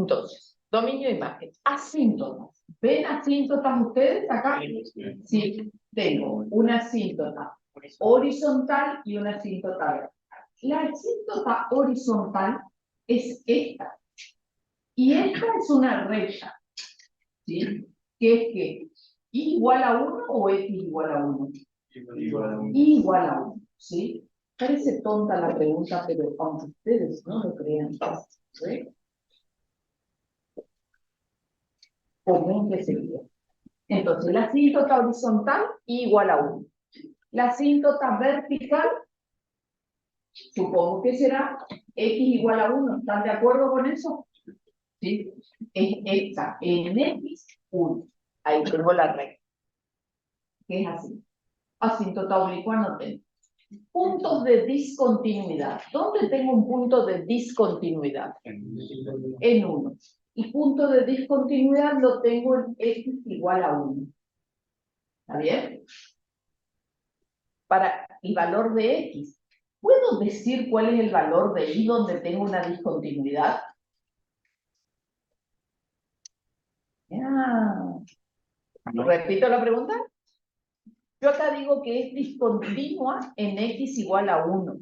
Entonces, dominio de imagen. Asíntotas. ¿Ven asíntotas ustedes acá? Sí, tengo una asíntota horizontal y una asíntota vertical. La asíntota horizontal es esta. Y esta es una recta. ¿Sí? ¿Qué es qué? ¿Y igual a 1 o x igual a 1? Igual a 1. Igual a 1, ¿sí? Parece tonta la pregunta, pero aunque ustedes no lo crean, ¿sí? Común que sería. Entonces, la asíntota horizontal igual a 1. La asíntota vertical, supongo que será x igual a 1. ¿Están de acuerdo con eso? ¿Sí? Es esta, en x, 1. Ahí tengo la recta. Que es así. Asíntota oblicua no tengo. Puntos de discontinuidad. ¿Dónde tengo un punto de discontinuidad? En 1. Y punto de discontinuidad lo tengo en x igual a 1. ¿Está bien? Para el valor de x. ¿Puedo decir cuál es el valor de y donde tengo una discontinuidad? ¿Repito la pregunta? Yo acá digo que es discontinua en x igual a 1.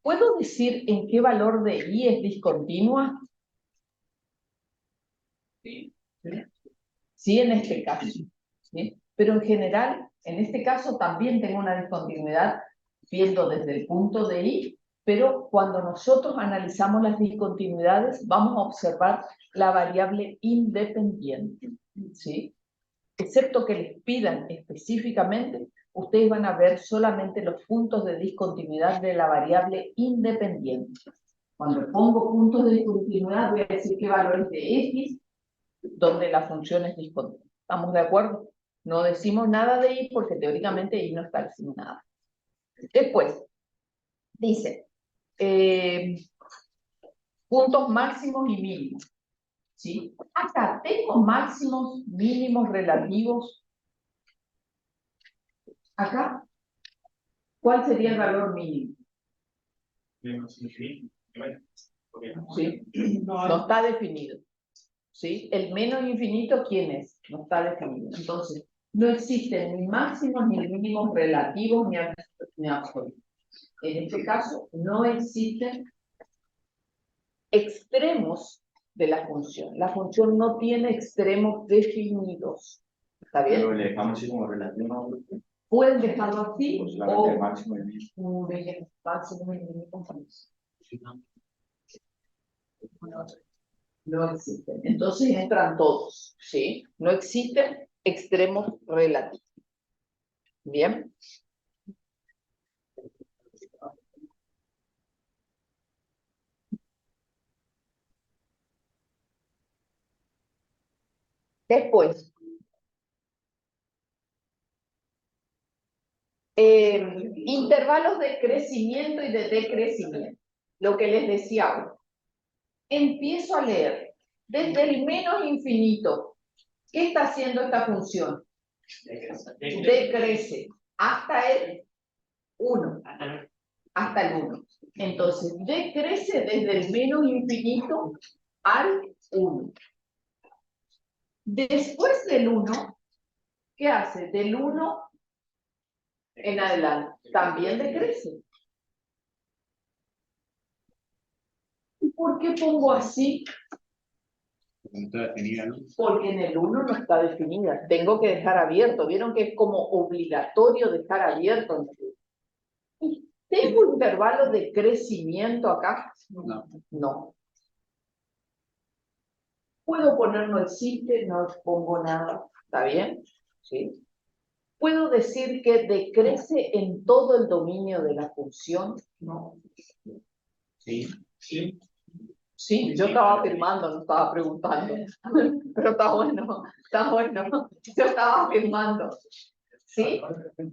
¿Puedo decir en qué valor de y es discontinua? Sí. Sí, en este caso. ¿Sí? Pero en general, en este caso también tengo una discontinuidad viendo desde el punto de y, pero cuando nosotros analizamos las discontinuidades vamos a observar la variable independiente. ¿Sí? Excepto que les pidan específicamente, ustedes van a ver solamente los puntos de discontinuidad de la variable independiente. Cuando pongo puntos de discontinuidad voy a decir qué valores de x donde la función es discontinua. ¿Estamos de acuerdo? No decimos nada de y porque teóricamente y no está asignada. Después, dice, puntos máximos y mínimos. ¿Sí? Acá tengo máximos, mínimos relativos. Acá, ¿cuál sería el valor mínimo? ¿Sí? No está definido. ¿Sí? El menos infinito, ¿quién es? No está definido. Entonces, no existen ni máximos ni mínimos relativos ni absolutos. En este caso, no existen extremos de la función. La función no tiene extremos definidos. ¿Está bien? Pero le dejamos así como relativo. Pueden dejarlo así Pues o máximo y mínimo. máximo y mínimo. No existen. Entonces entran todos, ¿sí? No existen extremos relativos. ¿Bien? Después, intervalos de crecimiento y de decrecimiento. Lo que les decía ahora. Empiezo a leer desde el menos infinito. ¿Qué está haciendo esta función? Decrece hasta el 1. Hasta el 1. Entonces, decrece desde el menos infinito al 1. Después del 1, ¿qué hace? Del 1 en adelante. También decrece. ¿Y por qué pongo así? Porque en el 1 no está definida. Tengo que dejar abierto. ¿Vieron que es como obligatorio dejar abierto? ¿Y tengo intervalos de crecimiento acá? No. Puedo poner no existe, no pongo nada. ¿Está bien? ¿Sí? ¿Puedo decir que decrece en todo el dominio de la función? No. Sí. Sí. Sí, yo estaba afirmando, no estaba preguntando. Pero está bueno, está bueno. Yo estaba afirmando. ¿Sí?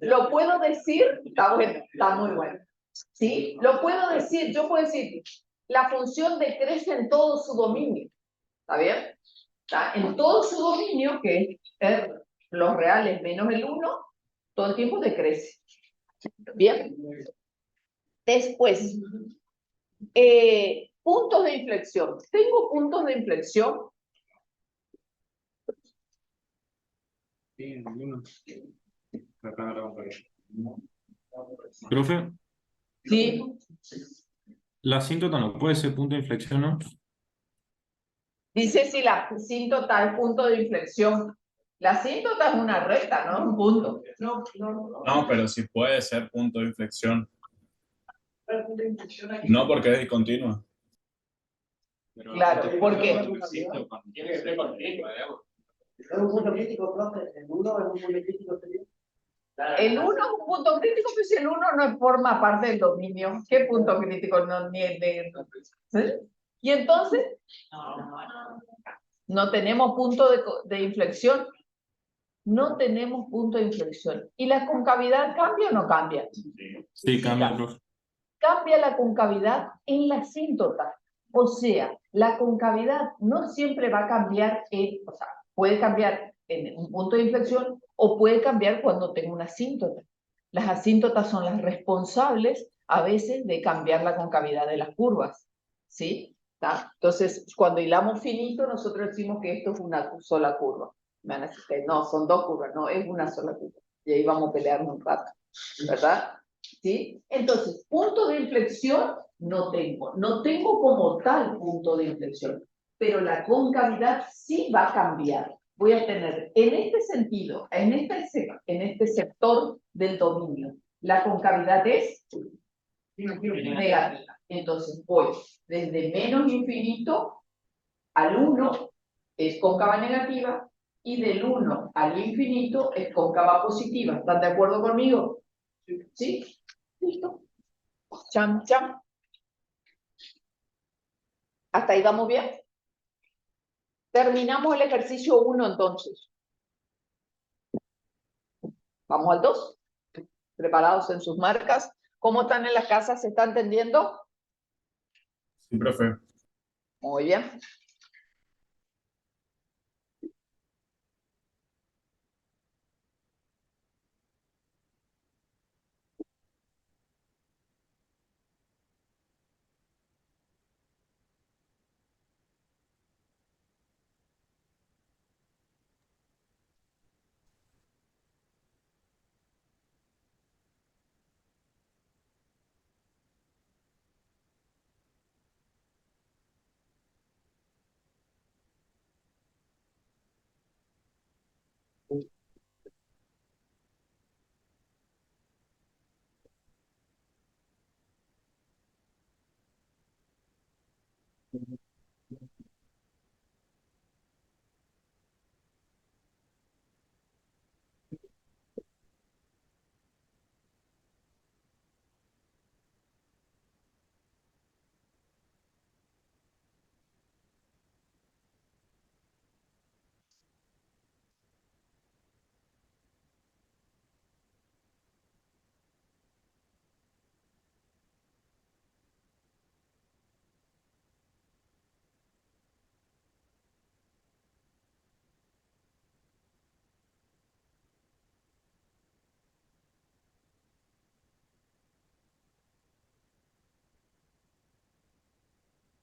¿Lo puedo decir? Está bueno, está muy bueno. ¿Sí? Lo puedo decir, yo puedo decir, la función decrece en todo su dominio. ¿Está bien? ¿Está? En todo su dominio, que es los reales menos el 1, todo el tiempo decrece. ¿Bien? Después, puntos de inflexión. ¿Tengo puntos de inflexión? Sí, uno. Acá no lo vamos a ver. Profe, Sí. la asíntota no puede ser punto de inflexión, ¿no? Dice si la asíntota es punto de inflexión. La asíntota es una recta, no es un punto. No, pero sí puede ser punto de inflexión. No porque es discontinua. Pero Claro, ¿por qué? Tiene que ser con ritmo, digamos. Es un punto crítico, profe. El 1 es un punto crítico, sería. El 1 es un punto crítico, pues si el 1 no forma parte del dominio. ¿Qué punto crítico no tiene? ¿Sí? Y entonces, no tenemos punto de inflexión. No tenemos punto de inflexión. ¿Y la concavidad cambia o no cambia? Sí, cambia, profe. Cambia la concavidad en la asíntota. O sea, la concavidad no siempre va a cambiar, o sea, puede cambiar en un punto de inflexión o puede cambiar cuando tengo una asíntota. Las asíntotas son las responsables a veces de cambiar la concavidad de las curvas. ¿Sí? ¿Está? Entonces, cuando hilamos finito, nosotros decimos que esto es una sola curva. Me van a decir que no, son dos curvas, no, es una sola curva. Y ahí vamos a pelear un rato, ¿verdad? ¿Sí? Entonces, punto de inflexión no tengo. No tengo como tal punto de inflexión, pero la concavidad sí va a cambiar. Voy a tener en este sentido, en este sector del dominio, la concavidad es negativa. Entonces voy desde menos infinito al 1 es cóncava negativa y del 1 al infinito es cóncava positiva. ¿Están de acuerdo conmigo? ¿Sí? ¿Listo? Cham, cham. ¿Hasta ahí vamos bien? Terminamos el ejercicio 1 entonces. Vamos al 2. ¿Preparados en sus marcas? ¿Cómo están en las casas? ¿Se está entendiendo? Sí, profe. Muy bien.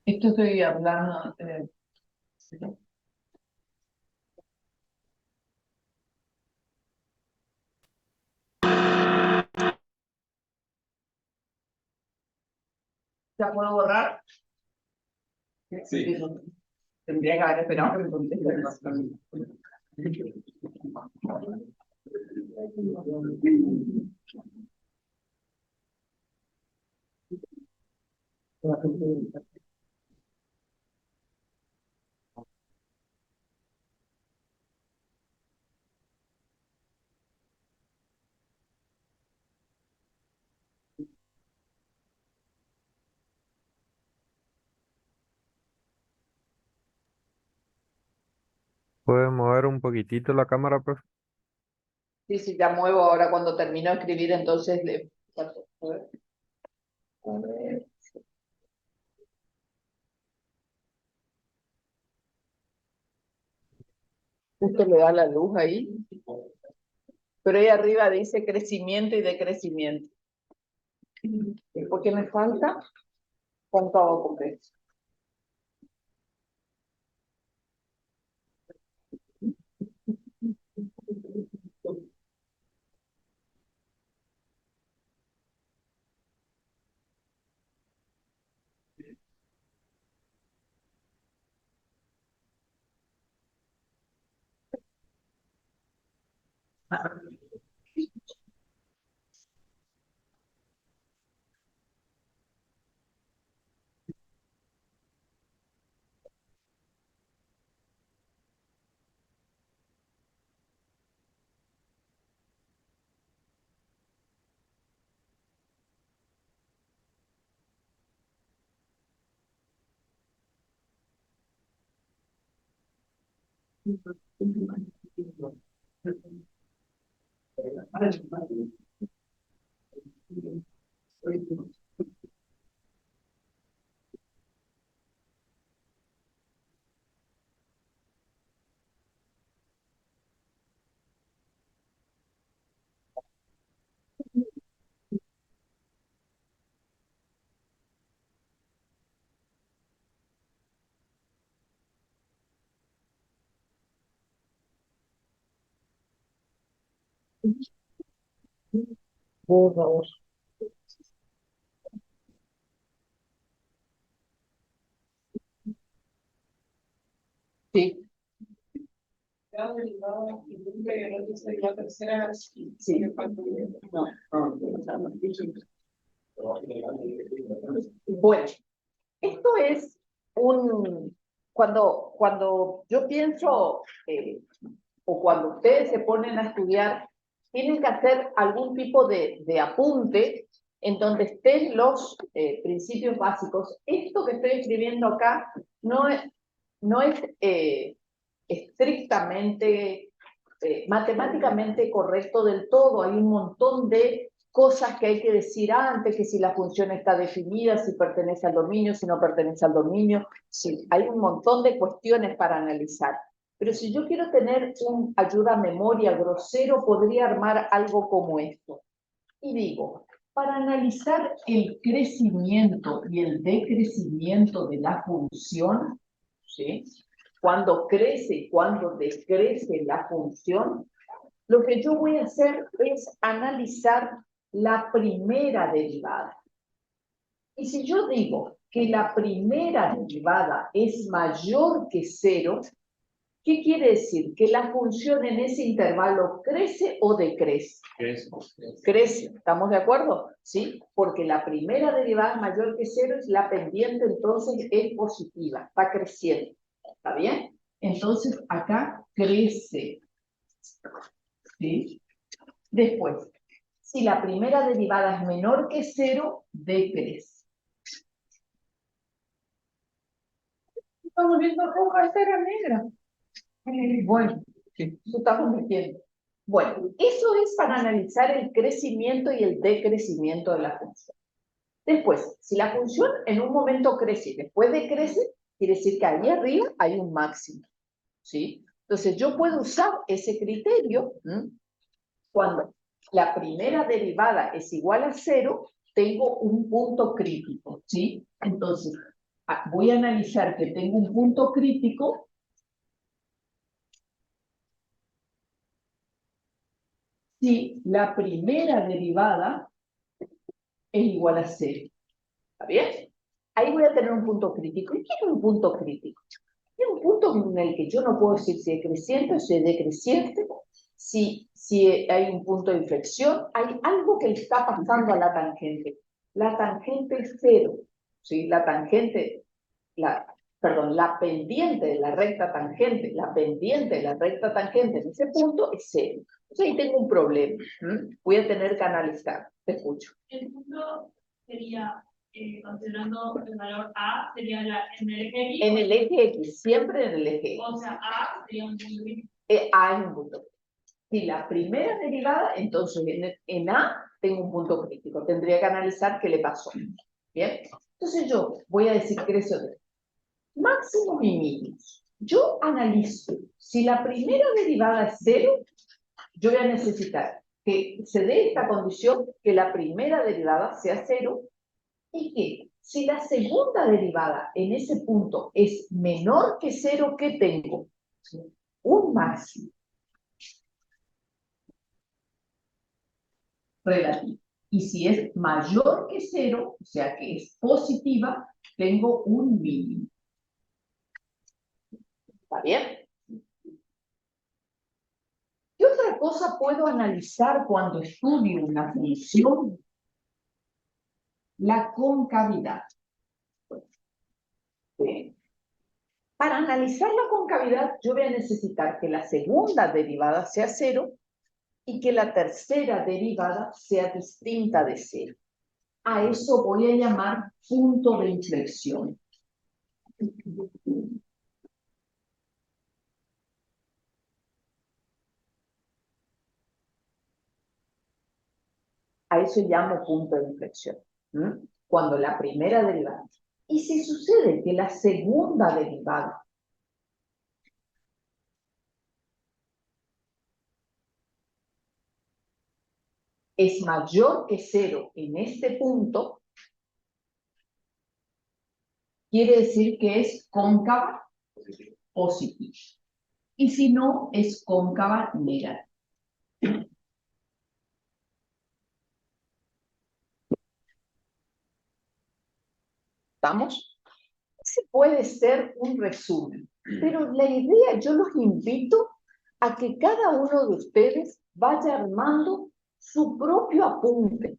Esto estoy hablando. ¿Ya puedo borrar? Sí. Tendría que haber esperado que me conteste. ¿Puedes mover un poquitito la cámara, profe? Sí, sí, ya muevo ahora cuando termino de escribir, entonces le. A ver. A ver. Justo le da la luz ahí. Pero ahí arriba dice crecimiento y decrecimiento. ¿Y por qué me falta? Cóncavo convexo. Burros. Sí. Sí. Bueno, esto es cuando yo pienso, o cuando ustedes se ponen a estudiar, tienen que hacer algún tipo de apunte en donde estén los principios básicos. Esto que estoy escribiendo acá no es estrictamente matemáticamente correcto del todo. Hay un montón de cosas que hay que decir antes, que si la función está definida, si pertenece al dominio, si no pertenece al dominio. Sí, hay un montón de cuestiones para analizar. Pero si yo quiero tener un ayuda a memoria grosero, podría armar algo como esto. Y digo, para analizar el crecimiento y el decrecimiento de la función, ¿sí? Cuando crece y cuando decrece la función, lo que yo voy a hacer es analizar la primera derivada. Y si yo digo que la primera derivada es mayor que 0, ¿qué quiere decir? Que la función en ese intervalo crece o decrece. Crece, ¿estamos de acuerdo? Sí, porque la primera derivada mayor que 0 es la pendiente, entonces es positiva, está creciendo. ¿Está bien? Entonces acá crece. ¿Sí? Después, si la primera derivada es menor que 0, decrece. Estamos viendo roja, esta era negra. Bueno, sí, eso estamos metiendo. Bueno, eso es para analizar el crecimiento y el decrecimiento de la función. Después, si la función en un momento crece y después decrece, quiere decir que ahí arriba hay un máximo. ¿Sí? Entonces, yo puedo usar ese criterio cuando la primera derivada es igual a 0, tengo un punto crítico. ¿Sí? Entonces, voy a analizar que tengo un punto crítico si la primera derivada es igual a 0. ¿Está bien? Ahí voy a tener un punto crítico. ¿Y qué es un punto crítico? Es un punto en el que yo no puedo decir si es creciente o si es decreciente, si hay un punto de inflexión, hay algo que le está pasando a la tangente. La tangente es 0. ¿Sí? La tangente, perdón, la pendiente de la recta tangente, la pendiente de la recta tangente en ese punto es 0. Entonces ahí tengo un problema. Voy a tener que analizar. Te escucho. El punto sería, considerando el valor A, sería en el eje X. En el eje X, siempre en el eje X. O sea, A sería un punto X. A es un punto crítico. Si la primera derivada, entonces en A tengo un punto crítico. Tendría que analizar qué le pasó. ¿Bien? Entonces yo voy a decir creció de máximos y mínimos. Yo analizo. Si la primera derivada es 0, yo voy a necesitar que se dé esta condición, que la primera derivada sea 0, y que si la segunda derivada en ese punto es menor que 0, ¿qué tengo? Un máximo relativo. Y si es mayor que 0, o sea que es positiva, tengo un mínimo. ¿Está bien? ¿Qué otra cosa puedo analizar cuando estudio una función? La concavidad. Bien. Para analizar la concavidad, yo voy a necesitar que la segunda derivada sea 0 y que la tercera derivada sea distinta de 0. A eso voy a llamar punto de inflexión. A eso llamo punto de inflexión. Cuando la primera derivada. Y si sucede que la segunda derivada es mayor que 0 en este punto, quiere decir que es cóncava positiva. Y si no, es cóncava negativa. ¿Estamos? Ese puede ser un resumen, pero la idea, yo los invito a que cada uno de ustedes vaya armando su propio apunte,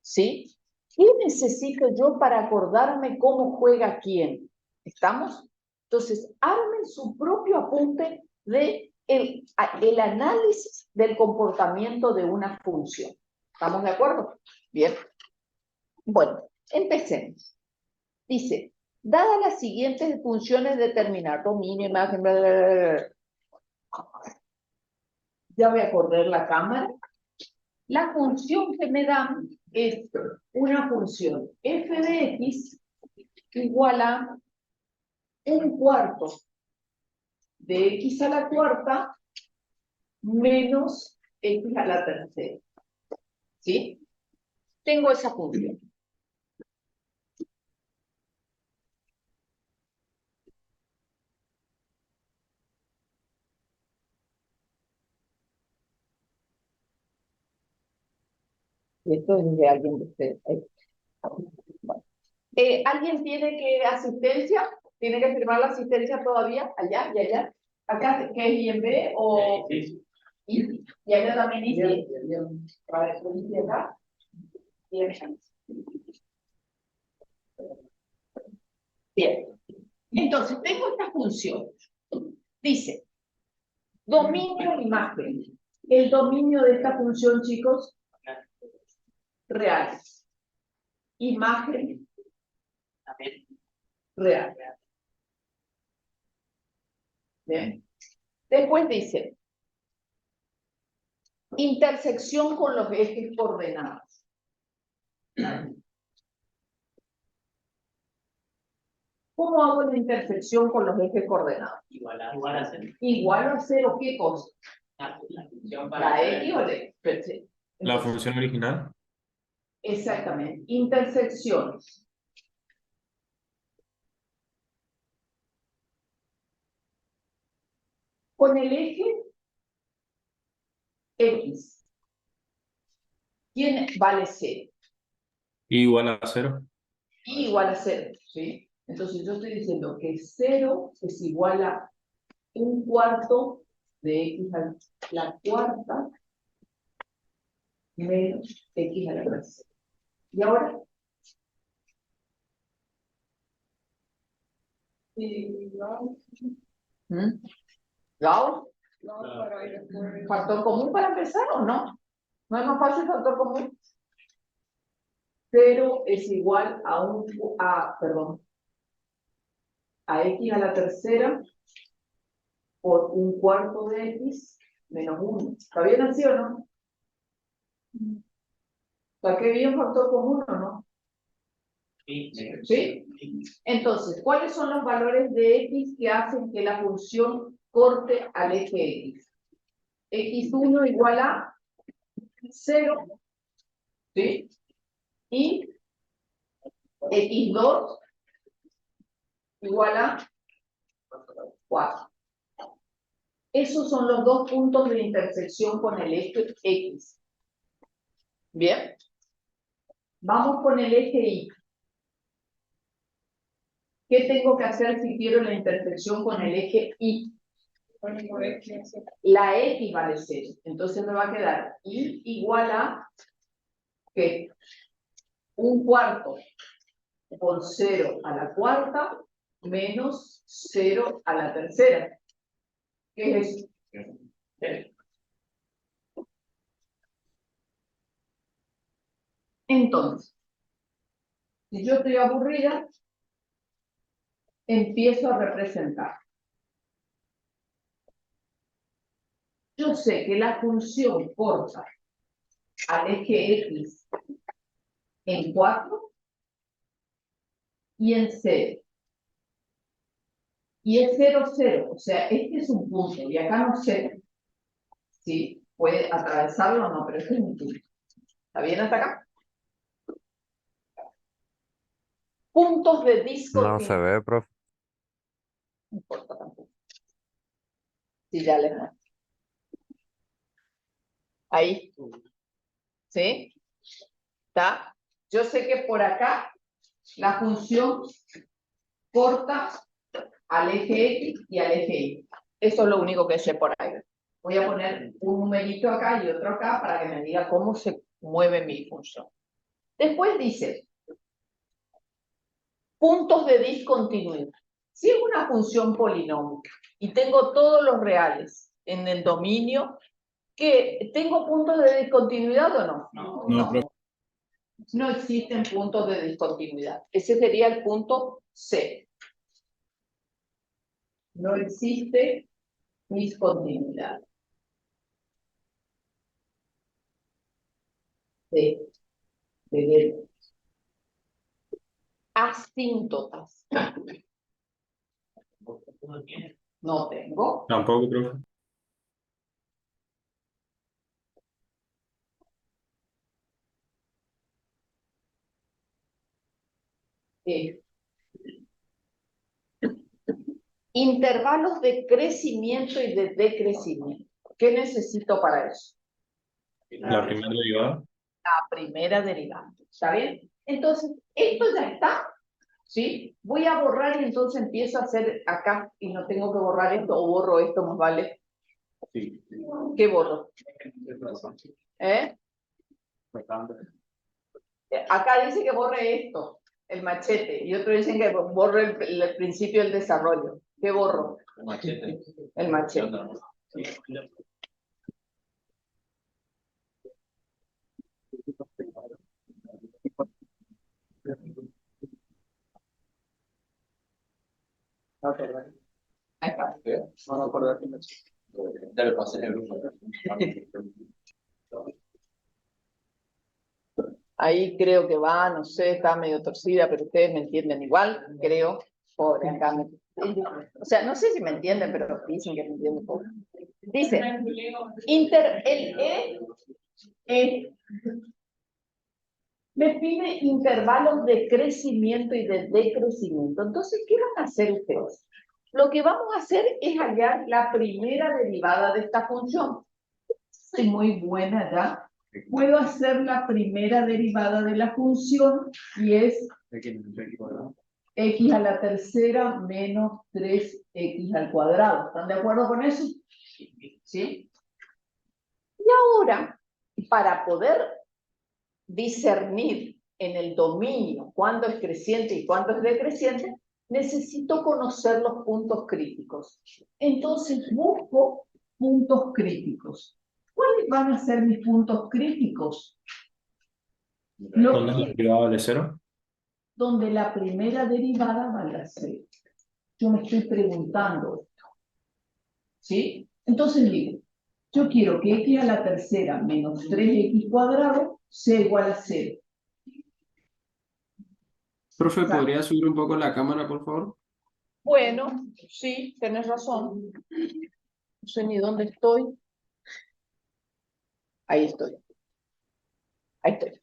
¿sí? ¿Qué necesito yo para acordarme cómo juega quién? ¿Estamos? Entonces, armen su propio apunte de el análisis del comportamiento de una función. ¿Estamos de acuerdo? Bien. Bueno, empecemos. Dice, dadas las siguientes funciones determinar dominio, imagen, bla, bla, bla, bla. Ya voy a correr la cámara. La función que me dan es una función f de x igual a 1/4 de x a la cuarta menos x a la tercera. ¿Sí? Tengo esa función. Y esto es de alguien de ustedes. Bueno. ¿Alguien tiene que asistencia? ¿Tiene que firmar la asistencia todavía? ¿Allá y allá? ¿Acá que es INB o...? Sí. ¿Y allá también ICI? Vale, ICI acá. Bien. Entonces, tengo esta función. Dice, dominio imagen. El dominio de esta función, chicos, real. Imagen real. Bien. Después dice, intersección con los ejes coordenados. ¿Cómo hago la intersección con los ejes coordenados? Igual a 0. Igual a 0, ¿qué cosa? La función La X o la Y. Perfecto. La función original. Exactamente. Intersecciones. Con el eje X. ¿Quién vale 0? Igual a 0. Y igual a 0, ¿sí? Entonces yo estoy diciendo que 0 es igual a 1/4 de x a la cuarta menos x a la tercera. ¿Y ahora? ¿Gauss? ¿Factor común para empezar o no? ¿No es más fácil factor común? 0 es igual a a x a la tercera por 1/4 de x menos 1. ¿Está bien así o no? ¿Saqué bien factor común o no? ¿Sí? Entonces, ¿cuáles son los valores de x que hacen que la función corte al eje x? x1 igual a 0, ¿sí? Y x2 igual a 4. Esos son los dos puntos de intersección con el eje x. ¿Bien? Vamos con el eje y. ¿Qué tengo que hacer si quiero la intersección con el eje y? La X vale 0. Entonces me va a quedar Y igual a ¿qué? 1/4 por 0 a la cuarta menos 0 a la tercera. ¿Qué es eso? Entonces, si yo estoy aburrida, empiezo a representar. Yo sé que la función corta al eje X en 4 y en 0. Y es 0, 0. O sea, este es un punto y acá no sé si puede atravesarlo o no, pero este es un punto. ¿Está bien hasta acá? Puntos de No se discontinuidad. ve, profe. No importa tampoco. Sí, ya les muestro. Ahí. ¿Sí? ¿Está? Yo sé que por acá la función corta al eje X y al eje Y. Eso es lo único que sé por ahí. Voy a poner un numerito acá y otro acá para que me diga cómo se mueve mi función. Después dice, puntos de discontinuidad. Si es una función polinómica y tengo todos los reales en el dominio, ¿qué? ¿Tengo puntos de discontinuidad o no? No, profe. No existen puntos de discontinuidad. Ese sería el punto C. No existe discontinuidad. De asíntotas. No tengo. Tampoco, profe. Intervalos de crecimiento y de decrecimiento. ¿Qué necesito para eso? La primera derivada. La primera derivada. ¿Está bien? Entonces, esto ya está. ¿Sí? Voy a borrar y entonces empiezo a hacer acá y no tengo que borrar esto o borro esto, más vale. Sí. ¿Qué borro? ¿Eh? Acá dice que borre esto, el machete, y otros dicen que borre el principio del desarrollo. ¿Qué borro? El machete. El machete. Ahí está. No me acuerdo de ya le pasé en el grupo. Ahí creo que va, no sé, está medio torcida, pero ustedes me entienden igual, creo. Pobre, acá me... O sea, no sé si me entienden, pero dicen que me entienden pobre. Dice, el E me pide intervalos de crecimiento y de decrecimiento. Entonces, ¿qué van a hacer ustedes? Lo que vamos a hacer es hallar la primera derivada de esta función. Soy muy buena ya. Puedo hacer la primera derivada de la función y es x a la tercera menos 3x al cuadrado. ¿Están de acuerdo con eso? ¿Sí? Y ahora, para poder discernir en el dominio cuándo es creciente y cuándo es decreciente, necesito conocer los puntos críticos. Entonces busco puntos críticos. ¿Cuáles van a ser mis puntos críticos? ¿Dónde es la derivada de 0? Donde la primera derivada vale a 0. Yo me estoy preguntando esto. ¿Sí? Entonces digo, yo quiero que x a la tercera menos 3x cuadrado sea igual a 0. Profe, ¿podría subir un poco la cámara, por favor? Bueno, sí, tenés razón. No sé ni dónde estoy. Ahí estoy. Ahí estoy.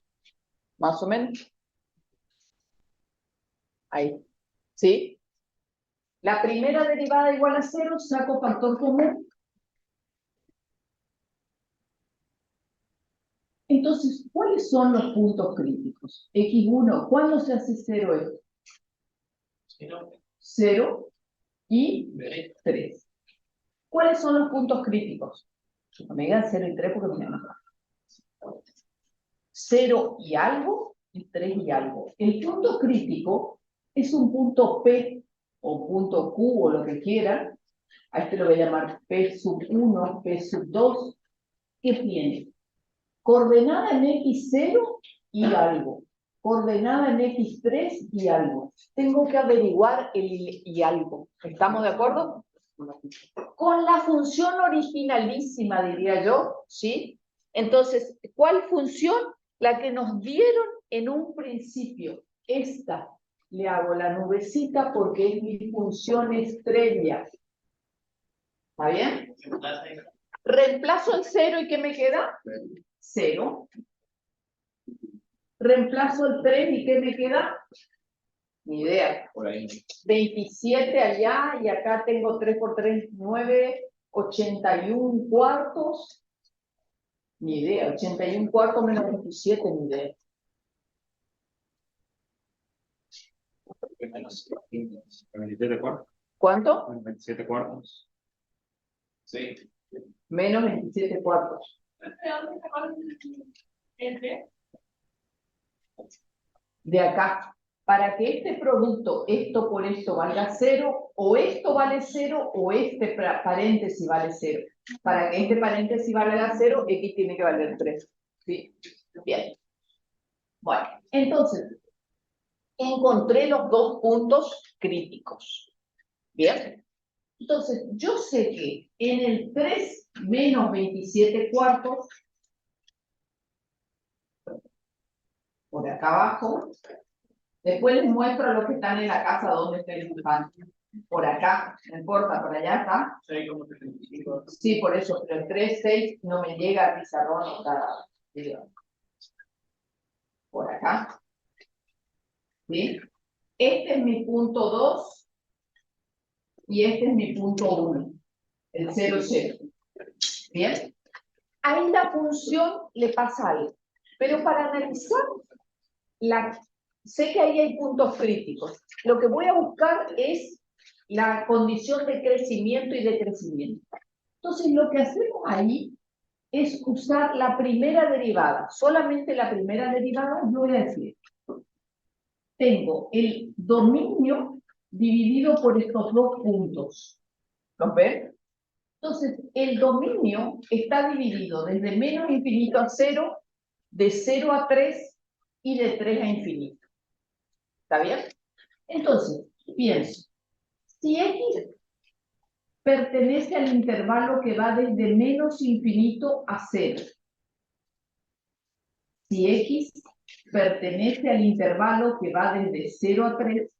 Más o menos. Ahí. ¿Sí? La primera derivada igual a 0, saco factor común. Entonces, ¿cuáles son los puntos críticos? X1, ¿cuándo se hace 0 esto? 0 y 3. ¿Cuáles son los puntos críticos? No me digan 0 y 3 porque me enoja. 0 y algo y 3 y algo. El punto crítico es un punto P o punto Q o lo que quieran. A este lo voy a llamar P sub 1, P sub 2. ¿Qué tiene? Coordenada en X0 y algo. Coordenada en X3 y algo. Tengo que averiguar el y algo. ¿Estamos de acuerdo? Con la función originalísima, diría yo, ¿sí? Entonces, ¿cuál función? La que nos dieron en un principio. Esta. Le hago la nubecita porque es mi función estrella. ¿Está bien? Reemplazo el 0 y ¿qué me queda? 0. Reemplazo el 3 y ¿qué me queda? Ni idea. Por ahí. 27 allá y acá tengo 3 por 3, 9, 81 cuartos. Ni idea, 81 cuartos menos 27, ni idea. Menos 27 cuartos. ¿Cuánto? 27 cuartos. Sí. Menos 27 cuartos. De acá. Para que este producto, esto por esto valga 0, o esto vale 0, o este paréntesis vale 0. Para que este paréntesis valga 0, X tiene que valer 3. ¿Sí? Bien. Bueno, entonces, encontré los dos puntos críticos. Bien. Entonces, yo sé que en el 3 menos 27 cuartos, por acá abajo, después les muestro a los que están en la casa donde estoy dibujando. Por acá, no importa, por allá está. Sí, por eso, pero el 3, 6 no me llega al pizarrón. Está, por acá. ¿Sí? Este es mi punto 2 y este es mi punto 1. El 0, 0. ¿Bien? Ahí la función le pasa algo. Pero para analizar, sé que ahí hay puntos críticos. Lo que voy a buscar es la condición de crecimiento y decrecimiento. Entonces, lo que hacemos ahí es usar la primera derivada. Solamente la primera derivada, yo voy a decir. Tengo el dominio dividido por estos dos puntos. ¿Los ven? Entonces, el dominio está dividido desde menos infinito a 0, de 0 a 3 y de 3 a infinito. ¿Está bien? Entonces, pienso, si X pertenece al intervalo que va desde menos infinito a 0, si X pertenece al intervalo que va desde 0 a 3,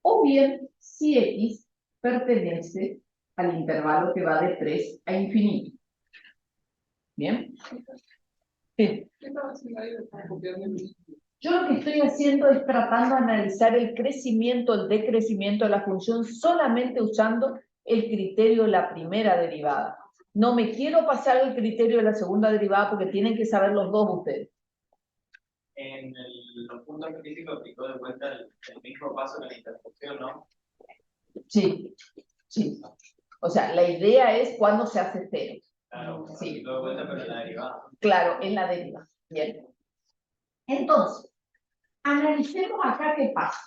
o bien si X pertenece al intervalo que va de 3 a infinito. ¿Bien? Sí. Yo lo que estoy haciendo es tratando de analizar el crecimiento, el decrecimiento de la función solamente usando el criterio de la primera derivada. No me quiero pasar el criterio de la segunda derivada porque tienen que saber los dos ustedes. En los puntos críticos aplicó de vuelta el mismo paso que la interfunción, ¿no? Sí, sí. O sea, la idea es cuando se hace cero. Claro, Sí. aplicó de vuelta, pero en la derivada. Claro, en la deriva. Bien. Entonces, analicemos acá qué pasa.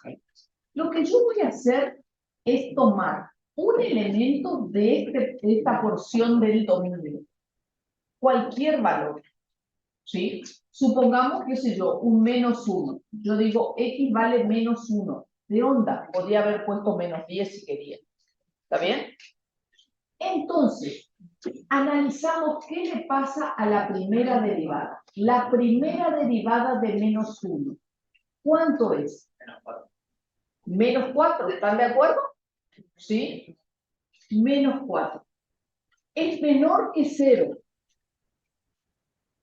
Lo que yo voy a hacer es tomar un elemento de esta porción del dominio. Cualquier valor. ¿Sí? Supongamos, qué sé yo, un menos 1. Yo digo, X vale menos 1. ¿De onda? Podría haber puesto menos 10 si quería. ¿Está bien? Entonces, analizamos qué le pasa a la primera derivada. La primera derivada de menos 1. ¿Cuánto es? Menos 4. ¿Están de acuerdo? ¿Sí? Menos 4. Es menor que 0.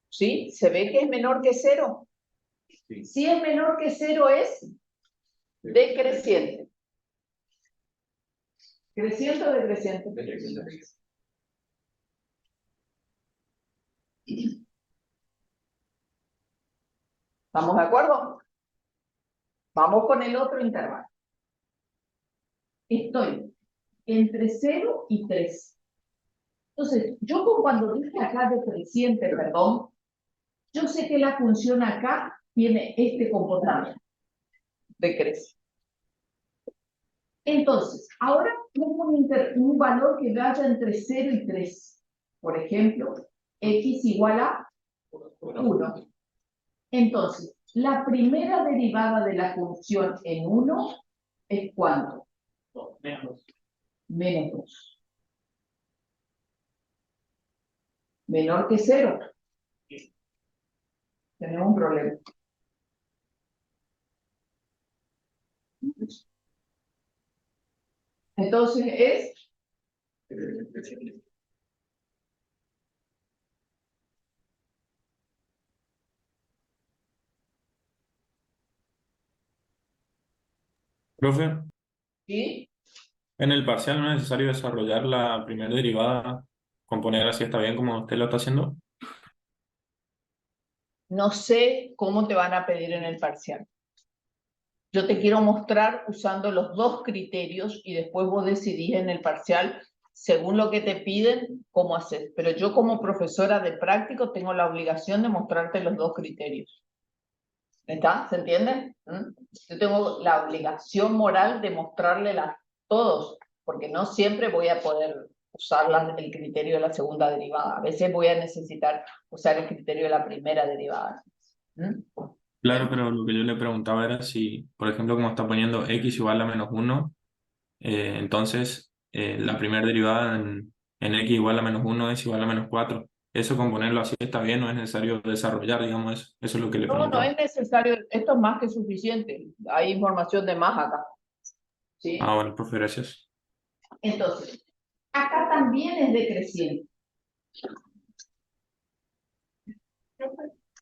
¿Sí? ¿Se ve que es menor que 0? Sí. Si es menor que 0 es decreciente. ¿Creciente o decreciente? Decreciente. ¿Estamos de acuerdo? Vamos con el otro intervalo. Estoy entre 0 y 3. Entonces, yo cuando dije acá decreciente, perdón, yo sé que la función acá tiene este comportamiento, decrece. Entonces, ahora tengo un valor que vaya entre 0 y 3. Por ejemplo, x igual a 1. Entonces, la primera derivada de la función en 1 es ¿cuánto? Menos. Menos 2. Menor que 0. Tenemos un problema. Entonces es Profe, ¿sí? en el parcial no es necesario desarrollar la primera derivada, componer así está bien como usted lo está haciendo. No sé cómo te van a pedir en el parcial. Yo te quiero mostrar usando los dos criterios y después vos decidís en el parcial, según lo que te piden, cómo hacer. Pero yo como profesora de práctico tengo la obligación de mostrarte los dos criterios. ¿Está? ¿Se entiende? Yo tengo la obligación moral de mostrarle todos, porque no siempre voy a poder usar el criterio de la segunda derivada. A veces voy a necesitar usar el criterio de la primera derivada. Claro, pero lo que yo le preguntaba era si, por ejemplo, como está poniendo x igual a menos 1, entonces la primera derivada en x igual a menos 1 es igual a menos 4. Eso con ponerlo así está bien, no es necesario desarrollar, digamos, eso. Eso es lo que le No, no preguntaba. es necesario, esto es más que suficiente. Hay información de más acá. ¿Sí? Ah, bueno, profe, gracias. Entonces, acá también es decreciente.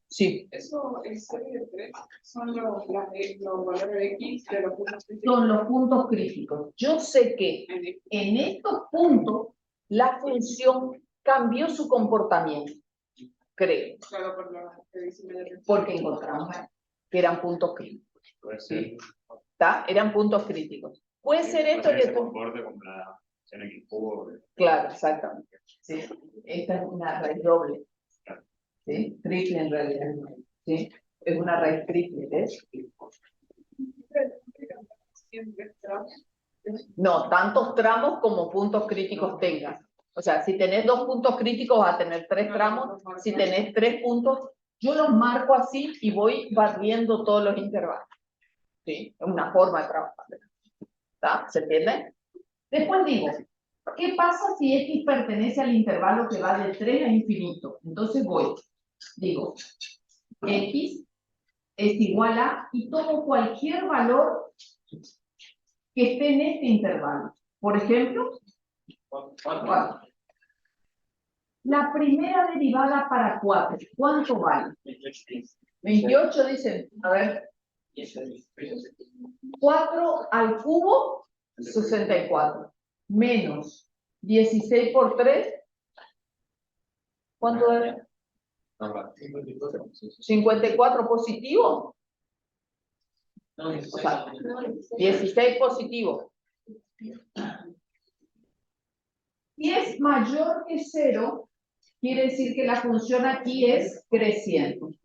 Sí, Eso es serie de 3, son los valores X de los puntos críticos. son los puntos críticos. Yo sé que en estos puntos la función cambió su comportamiento, creo, Claro, por lo que dice porque encontramos que eran puntos críticos. Puede ser. ¿Está? Eran puntos críticos. Puede ser esto que se tú... comporte como la en X cubo. Claro, exactamente. Sí. Esta es una raíz doble. ¿Sí? Triple en realidad. ¿Sí? Es una raíz triple, ¿ves? No, tantos tramos como puntos críticos tengas. O sea, si tenés 2 puntos críticos vas a tener 3 tramos. Si tenés 3 puntos, yo los marco así y voy barriendo todos los intervalos. ¿Sí? Es una forma de trabajar. ¿Está? ¿Se entiende? Después digo, ¿qué pasa si X pertenece al intervalo que va de 3 a infinito? Entonces digo, X es igual a, y tomo cualquier valor que esté en este intervalo. Por ejemplo, 4. La primera derivada para 4, ¿cuánto vale? 28 dicen, a ver, 4 al cubo, 64, menos 16 por 3, ¿cuánto es? 54 positivo. O sea, 16 positivo. Si es mayor que 0, quiere decir que la función aquí es creciente.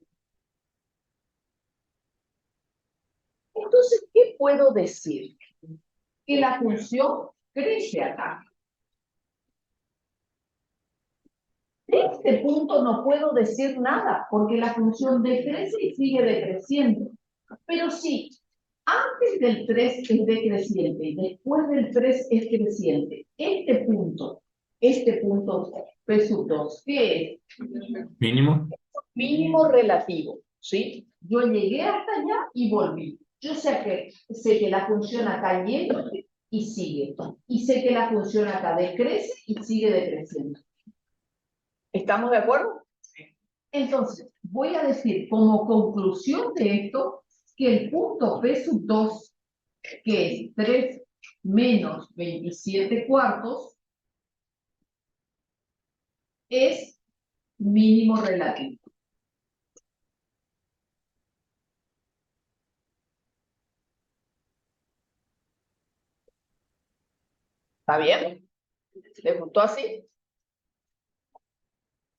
Entonces, ¿qué puedo decir? Que la función crece acá. De este punto no puedo decir nada, porque la función decrece y sigue decreciendo. Pero sí, antes del 3 es decreciente y después del 3 es creciente. Este punto P sub 2, ¿qué es? Mínimo. Mínimo relativo, ¿sí? Yo llegué hasta allá y volví. Yo sé que la función acá llega y sigue. Y sé que la función acá decrece y sigue decreciendo. ¿Estamos de acuerdo? Entonces, voy a decir como conclusión de esto que el punto P sub 2, que es 3 menos 27 cuartos, es mínimo relativo. ¿Está bien? ¿Les gustó así?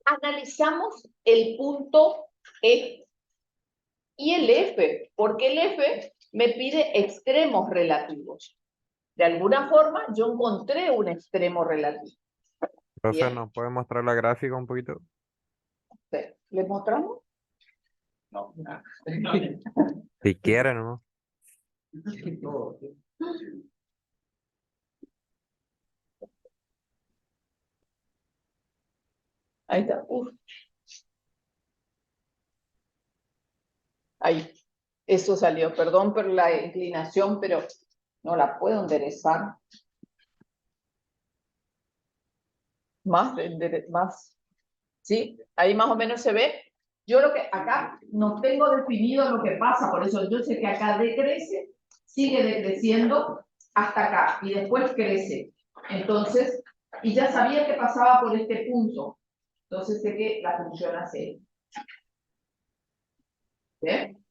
Analizamos el punto E y el F, porque el F me pide extremos relativos. De alguna forma, yo encontré un extremo relativo. Profe, Bien. ¿nos puede mostrar la gráfica un poquito? Sí. ¿Les mostramos? No. Si quieren, ¿no? Ahí está. Uf. Ahí. Eso salió. Perdón por la inclinación, pero no la puedo enderezar. Más. ¿Sí? Ahí más o menos se ve. Yo lo que acá no tengo definido lo que pasa, por eso yo sé que acá decrece, sigue decreciendo hasta acá y después crece. Entonces, y ya sabía que pasaba por este punto. Entonces sé que la función hace. ¿Bien?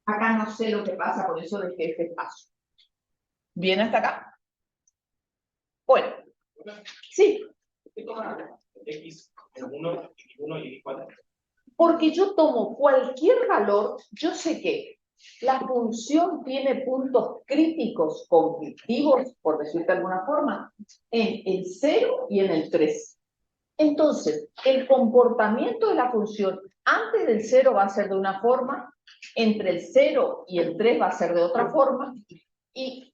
Acá no sé lo que pasa, por eso dejé este espacio. ¿Bien hasta acá? Bueno, sí. X en 1 y 4. Porque yo tomo cualquier valor, yo sé que la función tiene puntos críticos conflictivos, por decirte de alguna forma, en el 0 y en el 3. Entonces, el comportamiento de la función antes del 0 va a ser de una forma, entre el 0 y el 3 va a ser de otra forma, y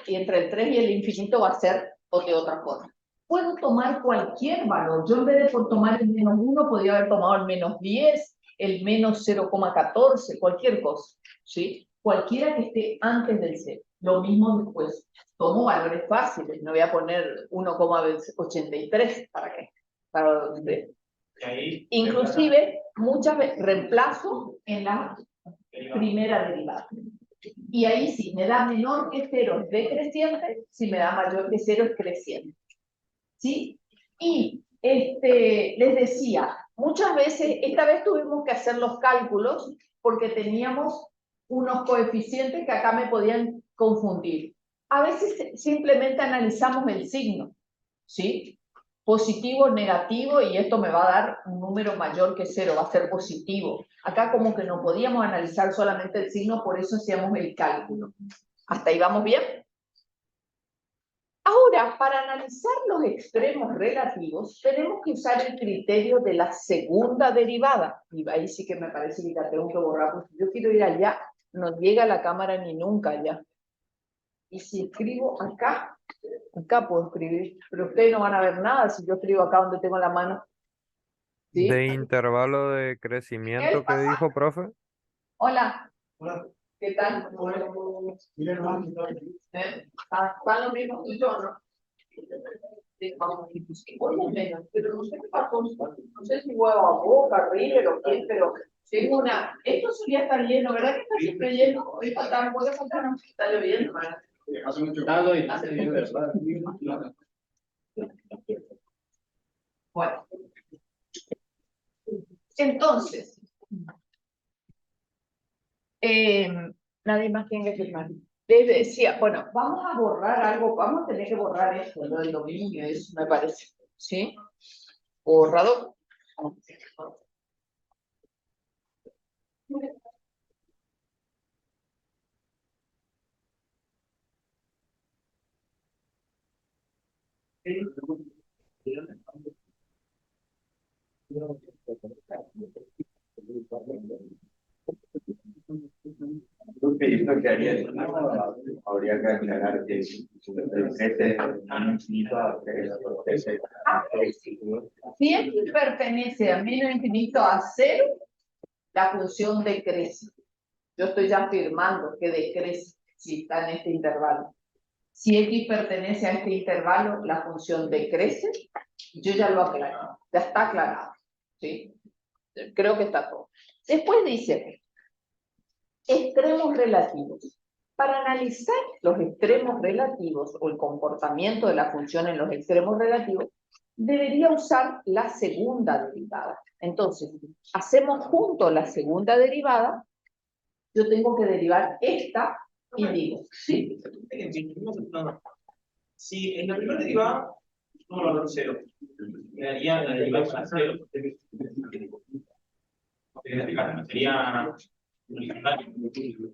entre el 3 y el infinito va a ser de otra forma. Puedo tomar cualquier valor. Yo en vez de tomar el menos 1, podría haber tomado el menos 10, el menos 0,14, cualquier cosa, ¿sí? Cualquiera que esté antes del 0. Lo mismo después. Tomo valores fáciles. No voy a poner 1,83. ¿Para qué? Inclusive, muchas veces reemplazo en la primera derivada. Y ahí sí, me da menor que 0 es decreciente, si me da mayor que 0 es creciente. ¿Sí? Y les decía, muchas veces, esta vez tuvimos que hacer los cálculos porque teníamos unos coeficientes que acá me podían confundir. A veces simplemente analizamos el signo, ¿sí? Positivo, negativo, y esto me va a dar un número mayor que 0, va a ser positivo. Acá como que no podíamos analizar solamente el signo, por eso hacíamos el cálculo. ¿Hasta ahí vamos bien? Ahora, para analizar los extremos relativos, tenemos que usar el criterio de la segunda derivada. Y ahí sí que me parece que la tengo que borrar, porque si yo quiero ir allá, no llega la cámara ni nunca allá. Y si escribo acá puedo escribir, pero ustedes no van a ver nada si yo escribo acá donde tengo la mano. ¿Sí? De intervalo de crecimiento ¿Qué que pasa? dijo, profe. Hola, Hola. ¿qué tal? Miren, hermano. Están lo mismo que yo, ¿no? Sí, vamos, por lo menos, pero no sé qué pasó, no sé si huevo a Boca, River o quién, pero tengo una, esto solía estar lleno, ¿verdad que está siempre lleno? Hoy faltaron, puede faltar, no, está lloviendo, ¿verdad? Hace mucho calor y hace bien, ¿verdad? Bueno, entonces, nadie más tiene que firmar. Les decía, bueno, vamos a borrar algo, vamos a tener que borrar esto, lo del dominio, eso me parece, ¿sí? Borrador. Lo que haría es, habría que aclarar que este infinito Si X pertenece a menos infinito a 0, la función decrece. Yo estoy ya afirmando que decrece si está en este intervalo. Si X pertenece a este intervalo, la función decrece. Yo ya lo aclaro. Ya está aclarado. ¿Sí? Creo que está todo. Después dice, extremos relativos. Para analizar los extremos relativos o el comportamiento de la función en los extremos relativos, debería usar la segunda derivada. Entonces, hacemos juntos la segunda derivada. Yo tengo que derivar esta y digo, sí. Si en la primera derivada, no, valor 0. Me daría la derivada para 0. Sería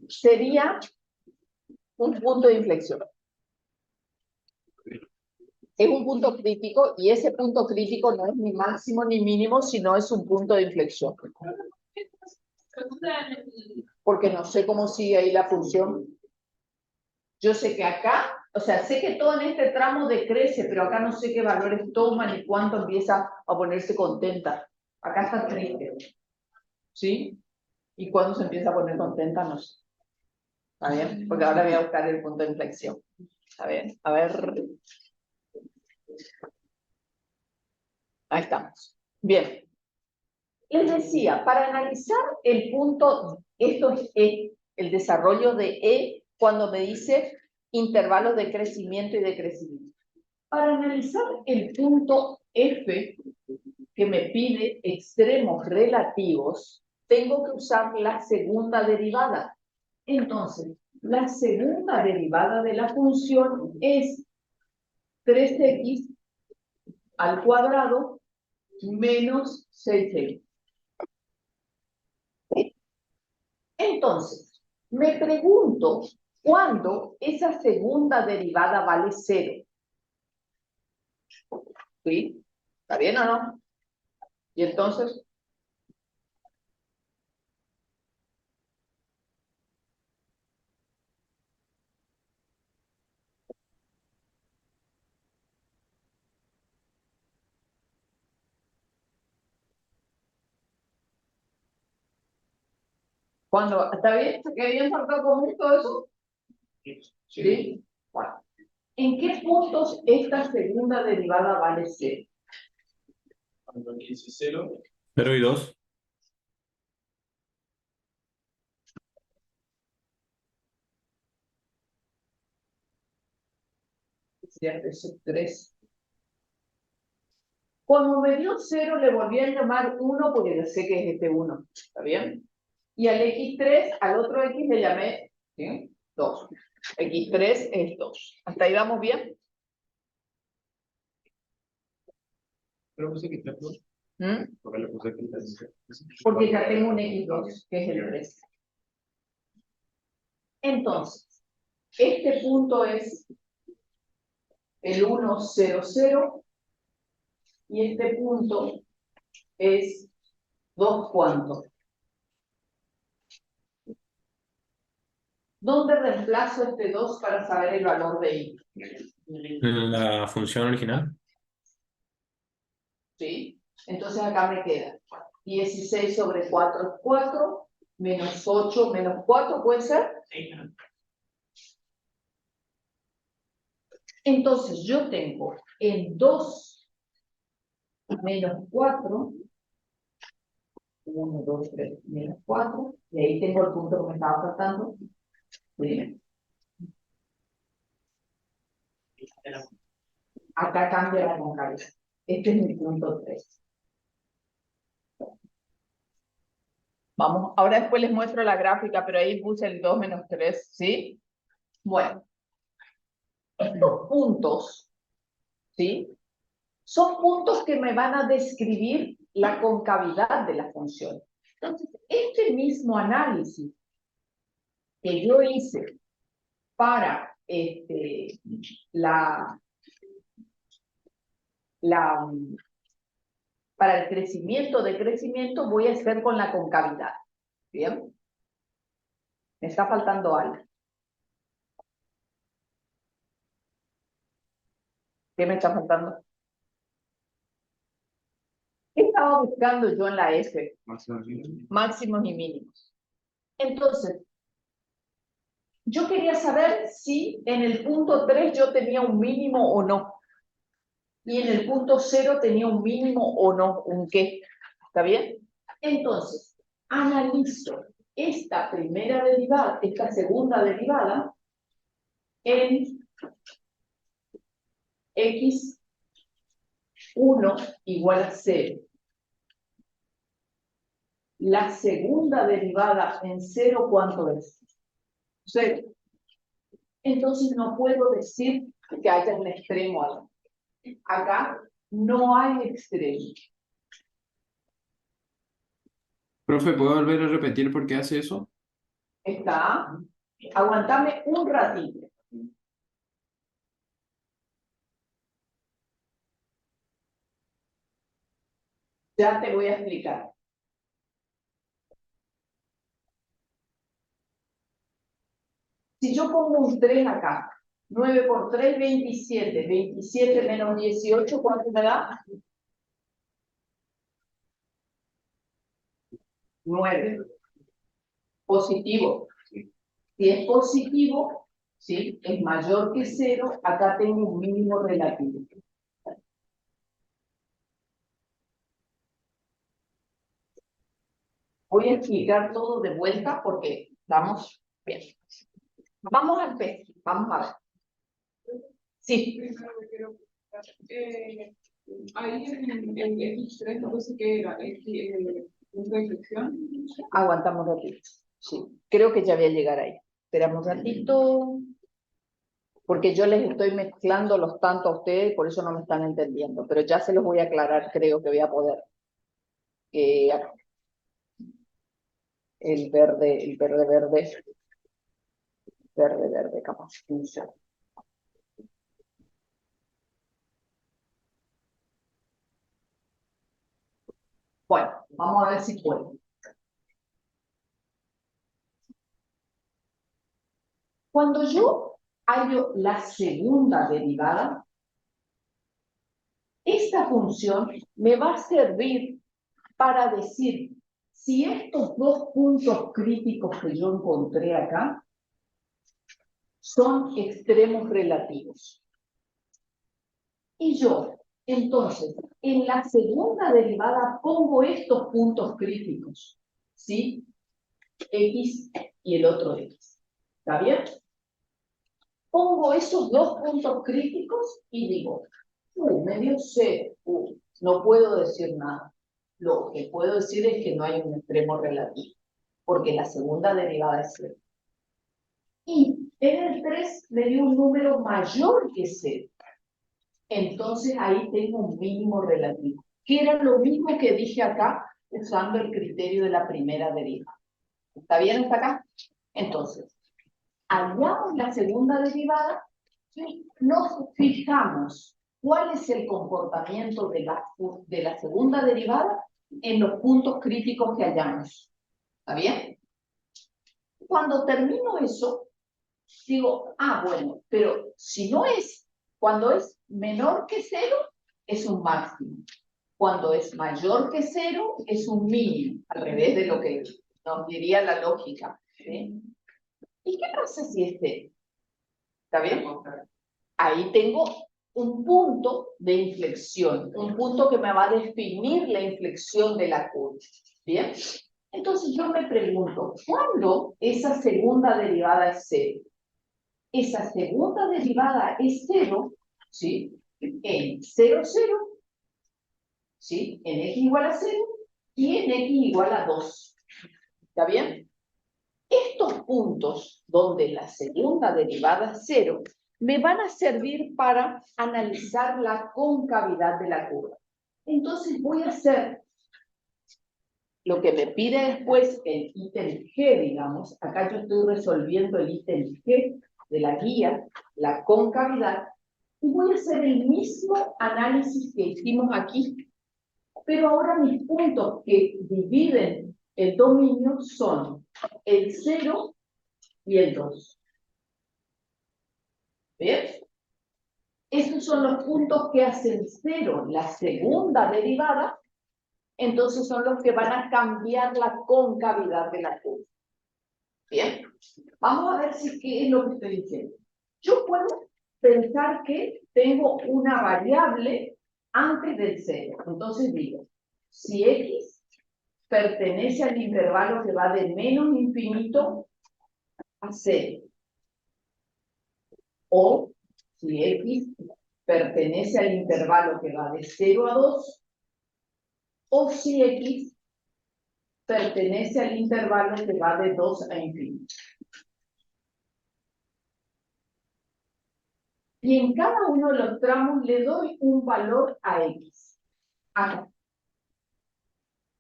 Sería un punto de inflexión. Es un punto crítico y ese punto crítico no es ni máximo ni mínimo, sino es un punto de inflexión. Porque no sé cómo sigue ahí la función. Yo sé que acá, o sea, sé que todo en este tramo decrece, pero acá no sé qué valores toma ni cuánto empieza a ponerse contenta. Acá está triste. ¿Sí? Y cuándo se empieza a poner contenta, no sé. ¿Está bien? Porque ahora voy a buscar el punto de inflexión. ¿Está bien? A ver. Ahí estamos. Bien. Les decía, para analizar el punto, esto es E, el desarrollo de E, cuando me dice intervalos de crecimiento y decrecimiento. Para analizar el punto F, que me pide extremos relativos, tengo que usar la segunda derivada. Entonces, la segunda derivada de la función es 3x al cuadrado menos 6x. Entonces, me pregunto cuándo esa segunda derivada vale 0. ¿Sí? ¿Está bien o no? Y entonces, ¿cuándo? ¿Está bien? ¿Está bien sacado común todo eso? ¿Sí? Bueno. ¿En qué puntos esta segunda derivada vale 0? cuando aquí dice 0. 0 y 2. ¿Cierto? Eso es 3. Cuando me dio 0 le volví a llamar 1 porque yo sé que es este 1. ¿Está bien? Y al x3, al otro x le llamé, ¿sí? 2. x3 es 2. ¿Hasta ahí vamos bien? Pero puse que está dos. ¿Mm? Porque le puse que está dos. Porque ya tengo un x2, que es el 3. Entonces, este punto es el 1, 0, 0. Y este punto es 2 ¿cuánto? ¿Dónde reemplazo este 2 para saber el valor de y? La función original. ¿Sí? Entonces acá me queda 16 sobre 4 es 4, menos 8 menos 4, ¿puede ser? Entonces yo tengo en 2 menos 4, 1, 2, 3, menos 4, y ahí tengo el punto que me estaba faltando. Bien. Acá cambia la concavidad. Este es mi punto 3. Vamos, ahora después les muestro la gráfica, pero ahí puse el 2 menos 3, ¿sí? Bueno, estos puntos, ¿sí? Son puntos que me van a describir la concavidad de la función. Entonces, este mismo análisis que yo hice para para el decrecimiento, voy a hacer con la concavidad. ¿Bien? Me está faltando algo. ¿Qué me está faltando? ¿Qué estaba buscando yo en la F? Máximos y mínimos. Entonces, yo quería saber si en el punto 3 yo tenía un mínimo o no. Y en el punto 0 tenía un mínimo o no, un qué. ¿Está bien? Entonces, analizo esta primera derivada, esta segunda derivada, en x1 igual a 0. La segunda derivada en 0, ¿cuánto es? 0. Entonces no puedo decir que haya un extremo ahí. Acá no hay extremo. Profe, ¿puedo volver a repetir por qué hace eso? Está. Aguantame un ratito. Ya te voy a explicar. Si yo pongo un 3 acá, 9 por 3, 27. 27 menos 18, ¿cuánto me da? 9. Positivo. Si es positivo, ¿sí? Es mayor que 0, acá tengo un mínimo relativo. Voy a explicar todo de vuelta porque estamos bien. Vamos al P, vamos a ver. Sí. Ahí en X3 no sé qué era, punto de inflexión. Aguantamos un ratito. Sí, creo que ya voy a llegar ahí. Esperamos un ratito. Porque yo les estoy mezclando los tantos a ustedes, por eso no me están entendiendo. Pero ya se los voy a aclarar, creo que voy a poder. El verde, capaz. Bueno, vamos a ver si puedo. Cuando yo hallo la segunda derivada, esta función me va a servir para decir si estos dos puntos críticos que yo encontré acá son extremos relativos. Y yo, entonces, en la segunda derivada pongo estos puntos críticos, ¿sí? X y el otro X. ¿Está bien? Pongo esos dos puntos críticos y digo, me dio C, no puedo decir nada. Lo que puedo decir es que no hay un extremo relativo, porque la segunda derivada es 0. Y en el 3 me dio un número mayor que 0. Entonces ahí tengo un mínimo relativo, que era lo mismo que dije acá usando el criterio de la primera derivada. ¿Está bien hasta acá? Entonces, hallamos la segunda derivada y nos fijamos cuál es el comportamiento de la segunda derivada en los puntos críticos que hallamos. ¿Está bien? Cuando termino eso, digo, bueno, pero si no es, cuando es menor que 0, es un máximo. Cuando es mayor que 0, es un mínimo, al revés de lo que nos diría la lógica. ¿Sí? ¿Y qué pasa si es 0? ¿Está bien? Ahí tengo un punto de inflexión, un punto que me va a definir la inflexión de la curva. ¿Bien? Entonces yo me pregunto, ¿cuándo esa segunda derivada es 0? Esa segunda derivada es 0, ¿sí? En 0, 0, ¿sí? En x igual a 0 y en x igual a 2. ¿Está bien? Estos puntos donde la segunda derivada es 0 me van a servir para analizar la concavidad de la curva. Entonces voy a hacer lo que me pide después el ítem G, digamos. Acá yo estoy resolviendo el ítem G de la guía, la concavidad, y voy a hacer el mismo análisis que hicimos aquí, pero ahora mis puntos que dividen el dominio son el 0 y el 2. ¿Ves? Estos son los puntos que hacen 0 la segunda derivada, entonces son los que van a cambiar la concavidad de la curva. Bien, vamos a ver si qué es lo que estoy diciendo. Yo puedo pensar que tengo una variable antes del 0. Entonces digo, si x pertenece al intervalo que va de menos infinito a 0, o si x pertenece al intervalo que va de 0 a 2, o si x pertenece al intervalo que va de 2 a infinito. Y en cada uno de los tramos le doy un valor a X. Acá.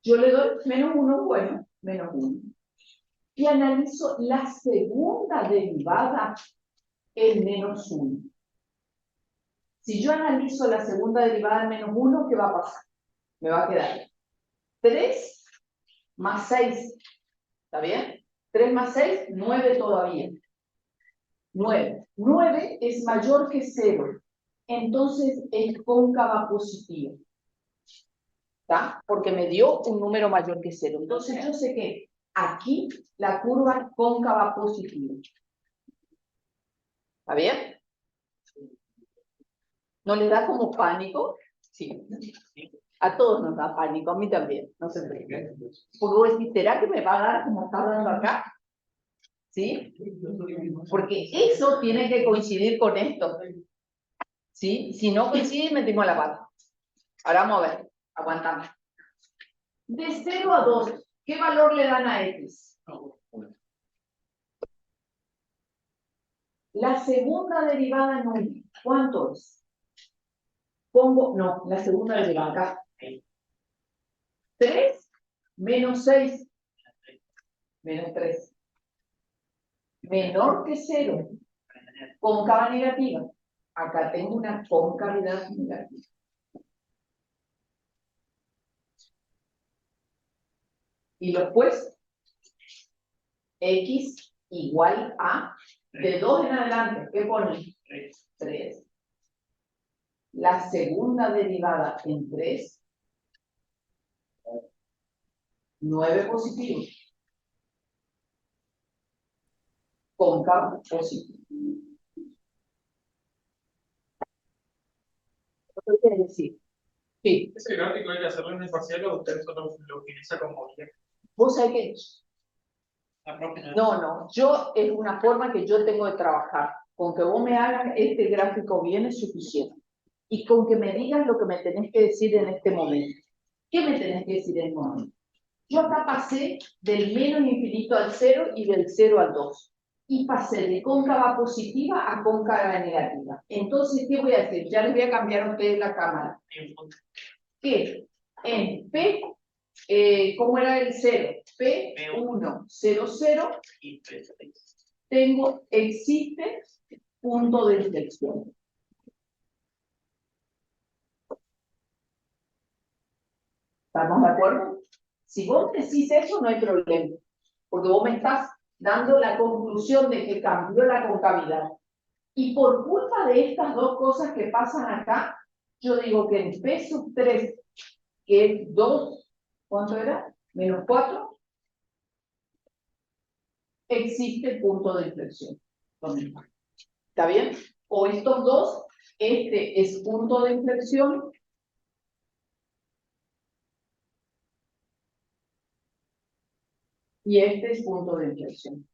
Yo le doy -1, bueno, -1. Y analizo la segunda derivada en -1. Si yo analizo la segunda derivada en -1, ¿qué va a pasar? Me va a quedar 3 más 6. ¿Está bien? 3 más 6, 9 todavía. 9. 9 es mayor que 0. Entonces es cóncava positiva. ¿Está? Porque me dio un número mayor que 0. Entonces yo sé que aquí la curva es cóncava positiva. ¿Está bien? ¿No les da como pánico? Sí. A todos nos da pánico, a mí también. No sé por qué. Porque vos decís, ¿será que me va a dar como está dando acá? ¿Sí? Porque eso tiene que coincidir con esto. ¿Sí? Si no coincide, metimos la pata. Ahora vamos a ver. Aguantamos. De 0 a 2, ¿qué valor le dan a X? La segunda derivada en 1, ¿cuánto es? Pongo, no, la segunda derivada acá. 3 menos 6 menos 3. Menor que 0. Cóncava negativa. Acá tengo una concavidad negativa. Y después, X igual a, de 2 en adelante, ¿qué pone? 3. La segunda derivada en 3, 9 positivo. Cóncava positivo. ¿Qué quiere decir? Sí. ¿Ese gráfico hay que hacerlo en el parcial o usted solo lo utiliza como guía? ¿Vos sabés qué? No, yo es una forma que yo tengo de trabajar. Con que vos me hagas este gráfico bien es suficiente. Y con que me digas lo que me tenés que decir en este momento. ¿Qué me tenés que decir en este momento? Yo acá pasé del menos infinito al 0 y del 0 al 2. Y pasé de cóncava positiva a cóncava negativa. Entonces, ¿qué voy a hacer? Ya les voy a cambiar a ustedes la cámara. Que en P, ¿cómo era el 0? P1, 0, 0, existe punto de inflexión. ¿Estamos de acuerdo? Si vos decís eso, no hay problema, porque vos me estás dando la conclusión de que cambió la concavidad. Y por culpa de estas dos cosas que pasan acá, yo digo que en P sub 3, que es 2, ¿cuánto era? Menos 4, existe punto de inflexión. ¿Está bien? O estos dos, este es punto de inflexión y este es punto de inflexión.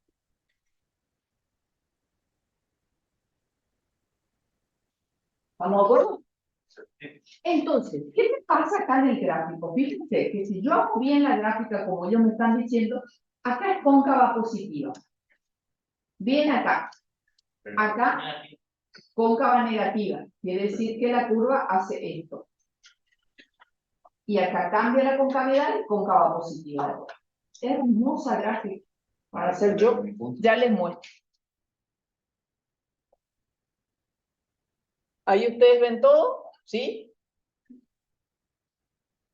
¿Estamos de acuerdo? Entonces, ¿qué me pasa acá en el gráfico? Fíjense que si yo hago bien la gráfica como ellos me están diciendo, acá es cóncava positiva. Bien acá. Acá, cóncava negativa. Quiere decir que la curva hace esto. Y acá cambia la concavidad y cóncava positiva. Hermosa gráfica. Para hacer yo, ya les muestro. Ahí ustedes ven todo, ¿sí?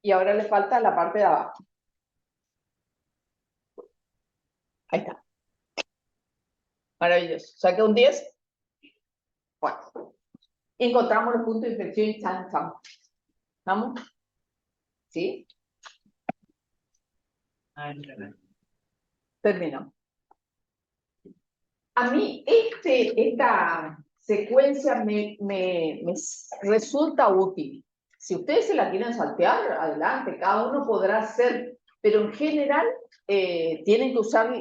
Y ahora le falta la parte de abajo. Ahí está. Maravilloso. ¿Saqué un 10? Bueno. Encontramos los puntos de inflexión y chan, chan. ¿Vamos? ¿Sí? Terminamos. A mí esta secuencia me resulta útil. Si ustedes se la quieren saltear, adelante, cada uno podrá hacer, pero en general tienen que usar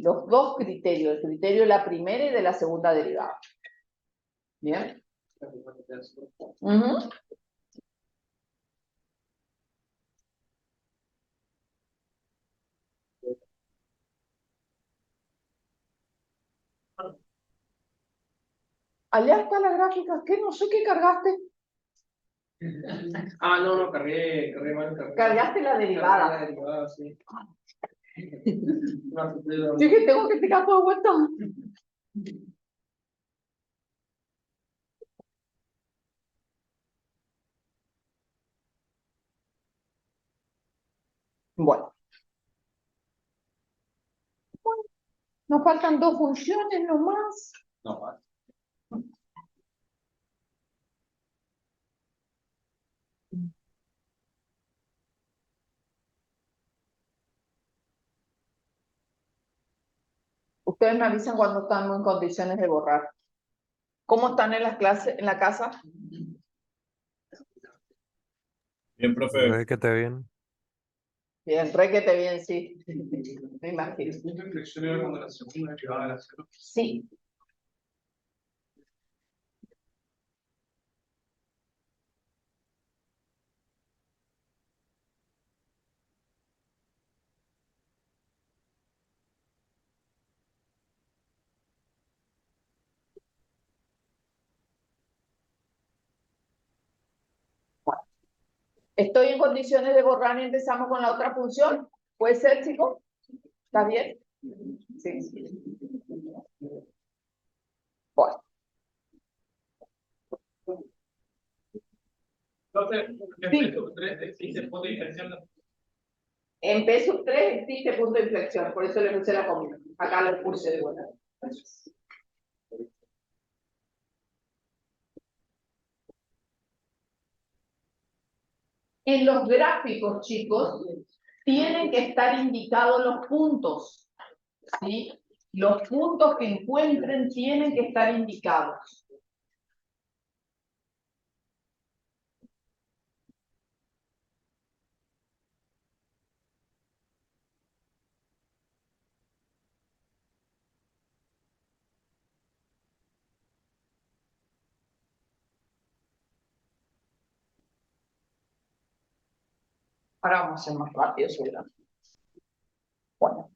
los dos criterios, el criterio de la primera y de la segunda derivada. ¿Bien? Allá está la gráfica. ¿Qué? No sé qué cargaste. Ah, no, cargué mal. Cargaste la derivada. La derivada, sí. Sí que tengo que tirar todo vuelta. Bueno. Nos faltan dos funciones nomás. No, vale. Ustedes me avisan cuando estamos en condiciones de borrar. ¿Cómo están en las clases, en la casa? Bien, profe. Ve que te bien. Bien, requete bien, sí. Me imagino. Esta inflexión era cuando la segunda derivada era cero. Sí. Estoy en condiciones de borrar y empezamos con la otra función. ¿Puede ser, chicos? ¿Está bien? Sí. Bueno. Entonces, Sí. 3 existe punto de inflexión. En P3 existe punto de inflexión, por eso le puse la comida. Acá lo puse de vuelta. En los gráficos, chicos, tienen que estar indicados los puntos, ¿sí? Los puntos que encuentren tienen que estar indicados. Ahora vamos a hacer más rápido, seguramente. Bueno.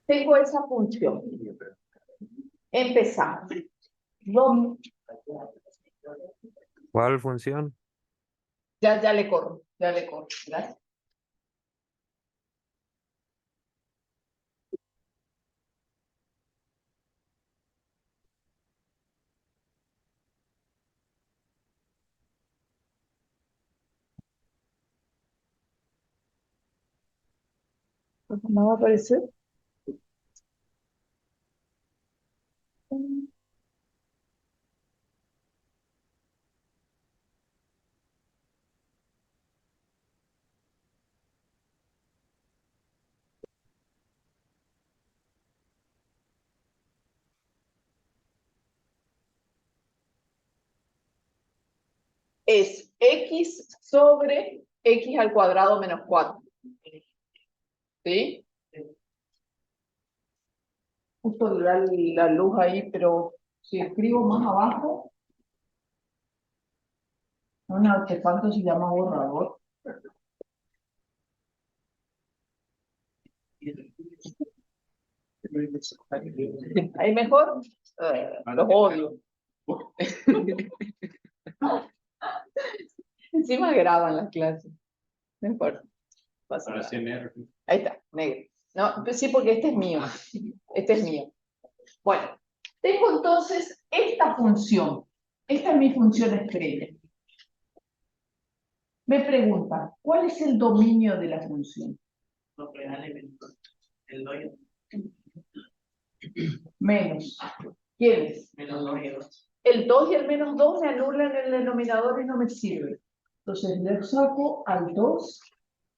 Tengo esa función. Empezamos. ¿Cuál función? Ya le corro, ya le corro. Gracias. ¿No va a aparecer? Es x sobre x al cuadrado menos 4. ¿Sí? Justo la luz ahí, pero si escribo más abajo, un artefacto se llama borrador. ¿Ahí mejor? Los odio. Encima graban las clases. No importa. Pasa Ahora nada. sí, negro. Ahí está, negro. No, pues sí, porque este es mío. Este es mío. Bueno, tengo entonces esta función. Esta es mi función estrella. Me preguntan, ¿cuál es el dominio de la función? Los reales, el doy. Menos. ¿Quién es? Menos 2 y 2. El 2 y el menos 2 me anulan el denominador y no me sirve. Entonces le saco al 2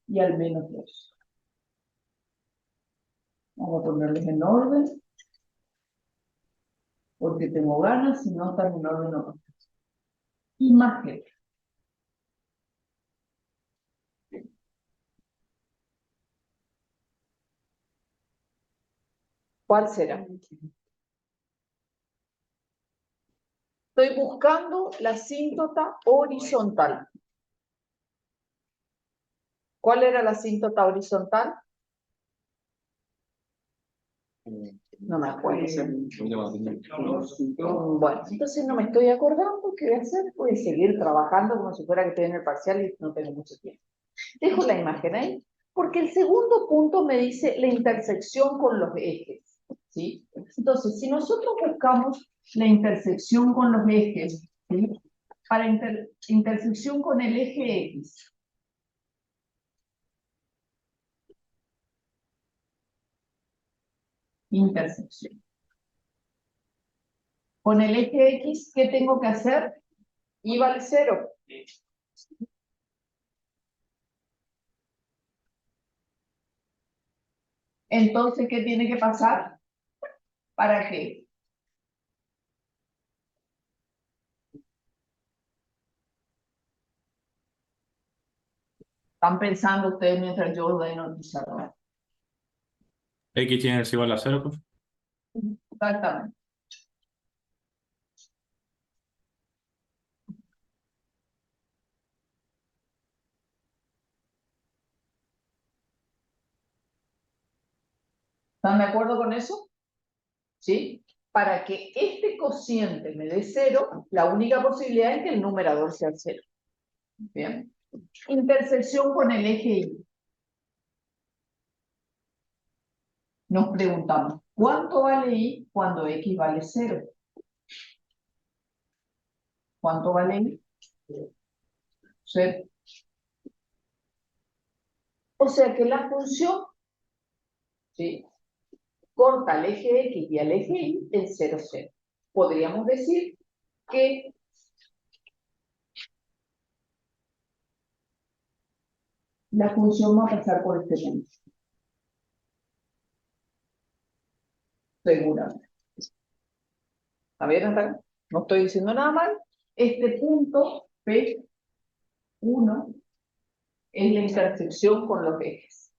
y al menos 2. Vamos a ponerles en orden. Porque tengo ganas, si no están en orden no. Imagen. ¿Cuál será? Estoy buscando la asíntota horizontal. ¿Cuál era la asíntota horizontal? No me acuerdo. Bueno, entonces no me estoy acordando qué voy a hacer. Voy a seguir trabajando como si fuera que estoy en el parcial y no tengo mucho tiempo. Dejo la imagen ahí, porque el segundo punto me dice la intersección con los ejes, ¿sí? Entonces, si nosotros buscamos la intersección con los ejes, ¿sí? Para intersección con el eje X, intersección. Con el eje X, ¿qué tengo que hacer? Y vale 0. Entonces, ¿qué tiene que pasar? ¿Para qué? Están pensando ustedes mientras yo lo doy noticiado. X tiene que ser igual a 0, pues. Exactamente. ¿Están de acuerdo con eso? ¿Sí? Para que este cociente me dé 0, la única posibilidad es que el numerador sea 0. Bien. Intersección con el eje Y. Nos preguntamos, ¿cuánto vale Y cuando X vale 0? ¿Cuánto vale Y? 0. O sea que la función, ¿sí?, corta al eje X y al eje Y en 0, 0. Podríamos decir que la función va a pasar por este punto. Seguramente. ¿Está bien, Natalia? No estoy diciendo nada mal. Este punto P1 es la intersección con los ejes.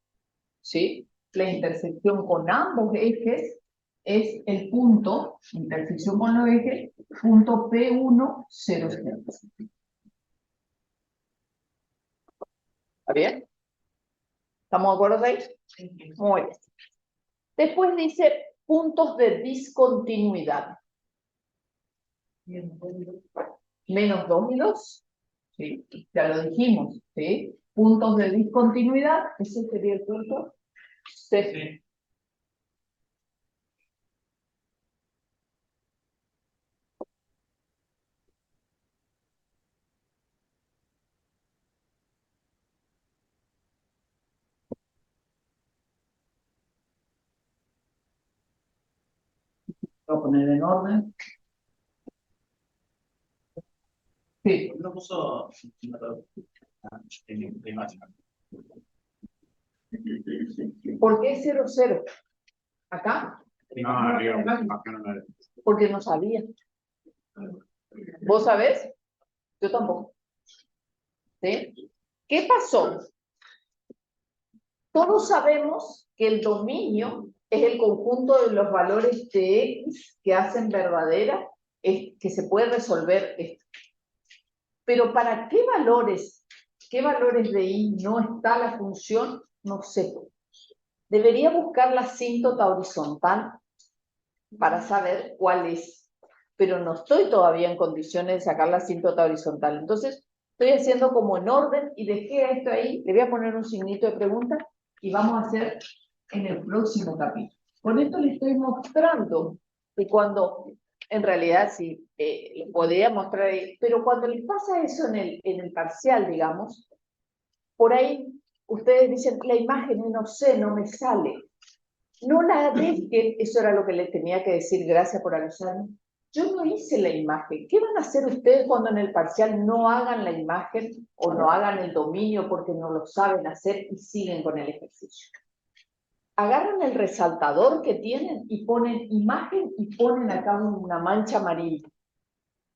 ¿Sí? La intersección con ambos ejes es el punto, intersección con los ejes, punto P1, 0, 0. ¿Está bien? ¿Estamos de acuerdo ahí? Muy bien. Después dice puntos de discontinuidad. Menos 2 y 2. ¿Sí? Ya lo dijimos. ¿Sí? Puntos de discontinuidad. Ese sería el punto. Sí. Voy a poner en orden. Sí. No puso en imagen. ¿Por qué 0, 0? ¿Acá? No, arriba, acá no era. Porque no sabía. ¿Vos sabés? Yo tampoco. ¿Sí? ¿Qué pasó? Todos sabemos que el dominio es el conjunto de los valores de X que hacen verdadera, que se puede resolver esto. Pero ¿para qué valores de Y no está la función? No sé. Debería buscar la asíntota horizontal para saber cuál es. Pero no estoy todavía en condiciones de sacar la asíntota horizontal. Entonces, estoy haciendo como en orden y dejé esto ahí. Le voy a poner un signito de pregunta y vamos a hacer en el próximo capítulo. Con esto le estoy mostrando que cuando, en realidad sí, le podría mostrar, pero cuando les pasa eso en el parcial, digamos, por ahí ustedes dicen, la imagen no sé, no me sale. No la dejen, eso era lo que les tenía que decir, gracias por avisarme. Yo no hice la imagen. ¿Qué van a hacer ustedes cuando en el parcial no hagan la imagen o no hagan el dominio porque no lo saben hacer y siguen con el ejercicio? Agarran el resaltador que tienen y ponen imagen y ponen acá una mancha amarilla.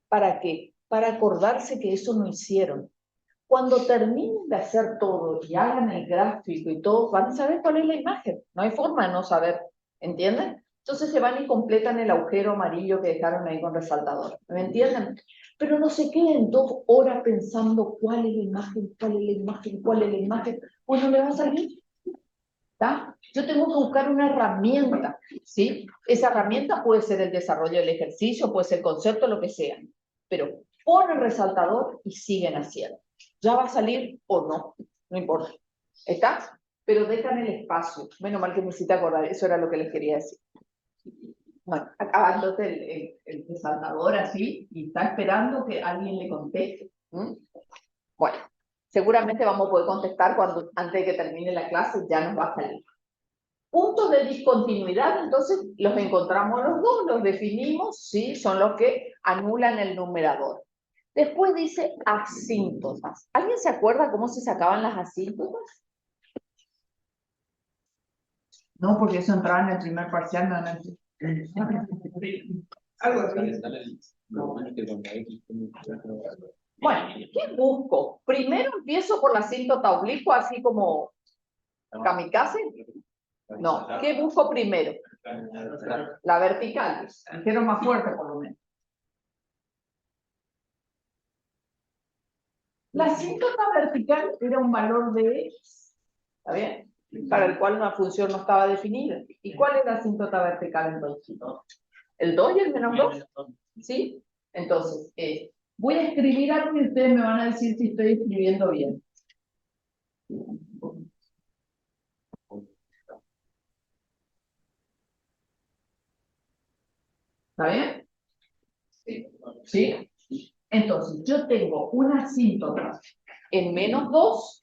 ¿Para qué? Para acordarse que eso no hicieron. Cuando terminen de hacer todo y hagan el gráfico y todo, van a saber cuál es la imagen. No hay forma de no saber. ¿Entienden? Entonces se van y completan el agujero amarillo que dejaron ahí con resaltador. ¿Me entienden? Pero no se queden 2 horas pensando cuál es la imagen, cuál es la imagen, cuál es la imagen. Pues no le va a salir. ¿Está? Yo tengo que buscar una herramienta, ¿sí? Esa herramienta puede ser el desarrollo del ejercicio, puede ser el concepto, lo que sea. Pero pon el resaltador y siguen haciendo. Ya va a salir o no, no importa. ¿Está? Pero dejan el espacio. Menos mal que me hiciste acordar, eso era lo que les quería decir. Bueno, acabándote el resaltador así y está esperando que alguien le conteste. Bueno, seguramente vamos a poder contestar cuando antes de que termine la clase, ya nos va a salir. Puntos de discontinuidad, entonces los encontramos los dos, los definimos, ¿sí? Son los que anulan el numerador. Después dice asíntotas. ¿Alguien se acuerda cómo se sacaban las asíntotas? No, porque eso entraba en el primer parcial, no en el... Algo así. Bueno, ¿qué busco? Primero empiezo por la asíntota oblicua, así como kamikaze. No, ¿qué busco primero? La vertical. Quiero más fuerte, por lo menos. La asíntota vertical era un valor de X, ¿está bien? Para el cual una función no estaba definida. ¿Y cuál es la asíntota vertical entonces? ¿El 2 y el menos 2? ¿Sí? Entonces, voy a escribir algo y ustedes me van a decir si estoy escribiendo bien. ¿Está bien? ¿Sí? Entonces, yo tengo una asíntota en menos 2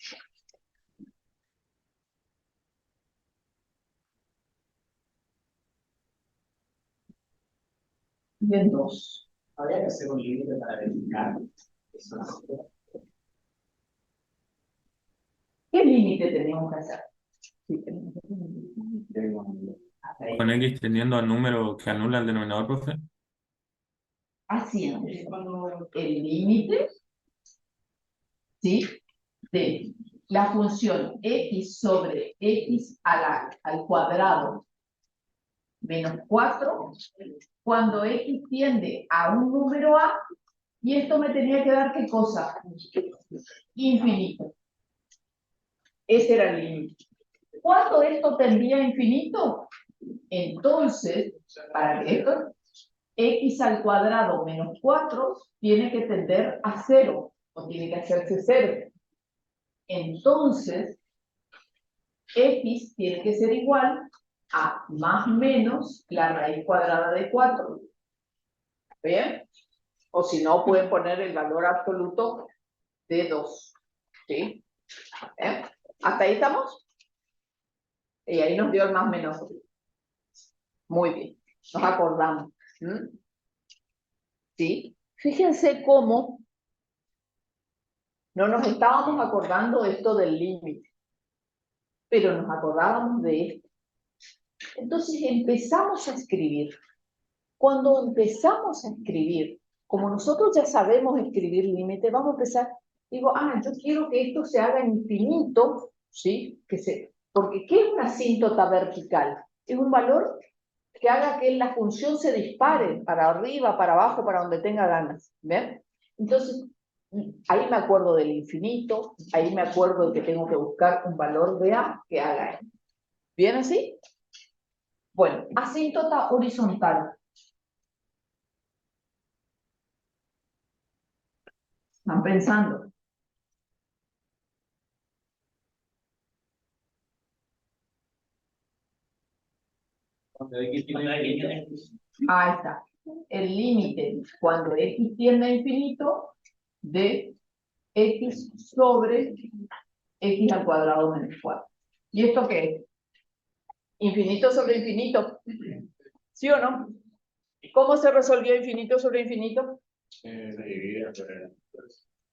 y en 2. Habría que hacer un límite para verificar. ¿Qué límite tenemos que hacer? Sí, Con X tendiendo al número que anula el denominador, profe. haciendo el límite, ¿sí? De la función x sobre x al cuadrado menos 4, cuando x tiende a un número a, y esto me tenía que dar, ¿qué cosa? Infinito. Ese era el límite. ¿Cuándo esto tendría a infinito? Entonces, para que esto, x al cuadrado menos 4 tiene que tender a 0, o tiene que hacerse 0. Entonces, x tiene que ser igual a más menos la raíz cuadrada de 4. ¿Bien? O si no, pueden poner el valor absoluto de 2. ¿Sí? ¿Bien? ¿Hasta ahí estamos? Y ahí nos dio el más menos. Muy bien. Nos acordamos. ¿Sí? Fíjense cómo no nos estábamos acordando esto del límite, pero nos acordábamos de esto. Entonces empezamos a escribir. Cuando empezamos a escribir, como nosotros ya sabemos escribir límite, vamos a empezar, digo, yo quiero que esto se haga infinito, ¿sí? Porque ¿qué es una asíntota vertical? Es un valor que haga que la función se dispare para arriba, para abajo, para donde tenga ganas. ¿Ven? Entonces, ahí me acuerdo del infinito, ahí me acuerdo de que tengo que buscar un valor de A que haga esto. ¿Bien así? Bueno, asíntota horizontal. ¿Están pensando? Ahí está. El límite cuando x tiende a infinito de x sobre x al cuadrado menos 4. ¿Y esto qué es? Infinito sobre infinito. ¿Sí o no? ¿Cómo se resolvió infinito sobre infinito? Se divide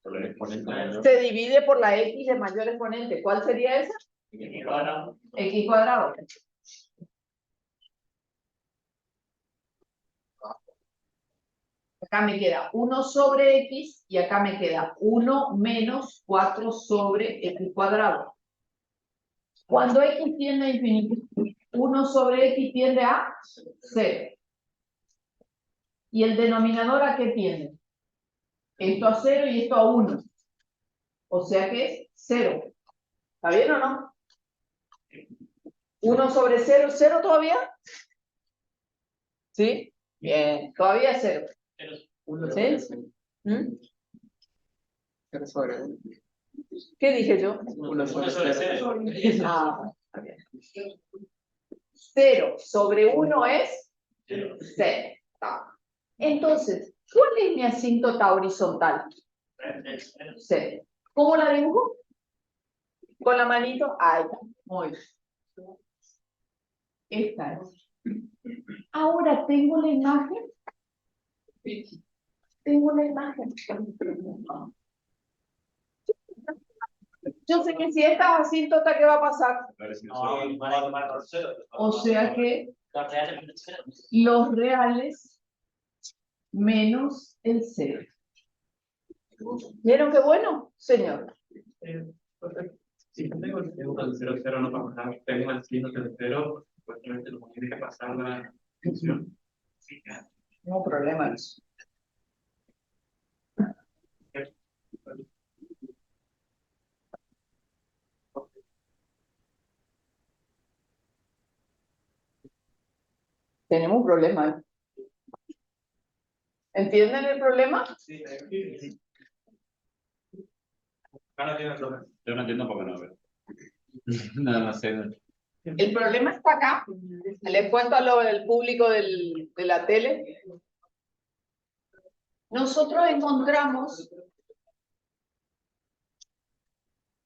por el exponente mayor. Se divide por la x de mayor exponente. ¿Cuál sería esa? X cuadrado. X cuadrado. Acá me queda 1 sobre x y acá me queda 1 menos 4 sobre x cuadrado. Cuando x tiende a infinito, 1 sobre X tiende a 0. ¿Y el denominador a qué tiende? Esto a 0 y esto a 1. O sea que es 0. ¿Está bien o no? 1 sobre 0, 0 todavía. ¿Sí? Bien, todavía es 0. ¿Sí? ¿Mm? ¿Qué dije yo? 1 sobre 0. Ah, está bien. 0 sobre 1 es 0. Entonces, ¿cuál es mi asíntota horizontal? 0. ¿Cómo la dibujo? Con la manito. Ahí está. Muy bien. Esta es. Ahora tengo la imagen. Tengo la imagen. Yo sé que si esta es asíntota, ¿qué va a pasar? O sea que los reales menos el 0. ¿Vieron qué bueno, señor? Si yo tengo el 0, no pasa nada. Tengo el signo del 0, pues obviamente lo tiene que pasar la función. No problema eso. Tenemos un problema. ¿Entienden el problema? Sí. Yo no entiendo por qué no veo. No sé. El problema está acá. Les cuento a lo del público de la tele. Nosotros encontramos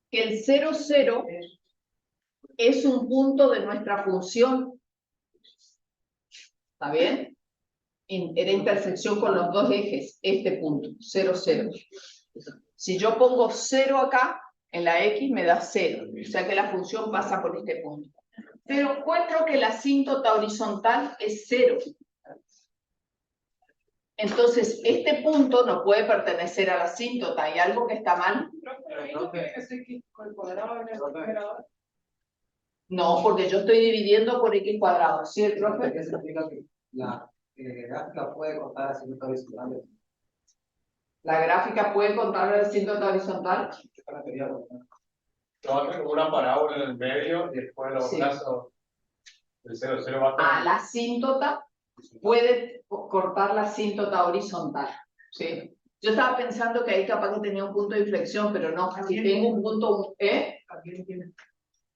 que el 0, 0 es un punto de nuestra función. ¿Está bien? Era intersección con los dos ejes, este punto, 0, 0. Si yo pongo 0 acá, en la X me da 0. O sea que la función pasa por este punto. Pero encuentro que la asíntota horizontal es 0. Entonces, este punto no puede pertenecer a la asíntota. ¿Hay algo que está mal? ¿Es X al cuadrado en el numerador? No, porque yo estoy dividiendo por X cuadrado. ¿Sí, el profe? ¿Qué significa que la gráfica puede contar asíntota horizontal? La gráfica puede contar la asíntota horizontal. Lo hace como una parábola en el medio y después los brazos del 0, 0 va a estar. La asíntota puede cortar la asíntota horizontal. ¿Sí? Yo estaba pensando que ahí capaz que tenía un punto de inflexión, pero no. Si tengo un punto,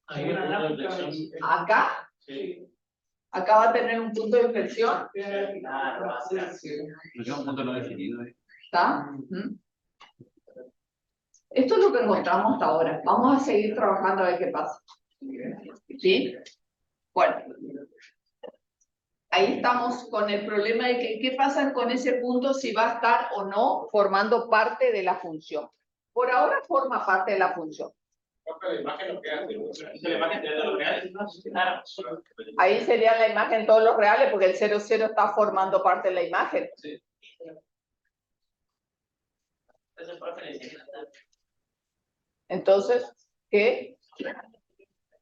Hay una gráfica. acá, Sí. acá va a tener un punto de inflexión. Claro, va a ser así. Me queda un punto no definido. ¿Está? Esto es lo que encontramos hasta ahora. Vamos a seguir trabajando a ver qué pasa. ¿Sí? Bueno. Ahí estamos con el problema de que qué pasa con ese punto, si va a estar o no formando parte de la función. Por ahora forma parte de la función. La imagen lo que hace. La imagen de los reales. Claro. Ahí sería la imagen todos los reales, porque el 0, 0 está formando parte de la imagen. Sí. Entonces, ¿qué?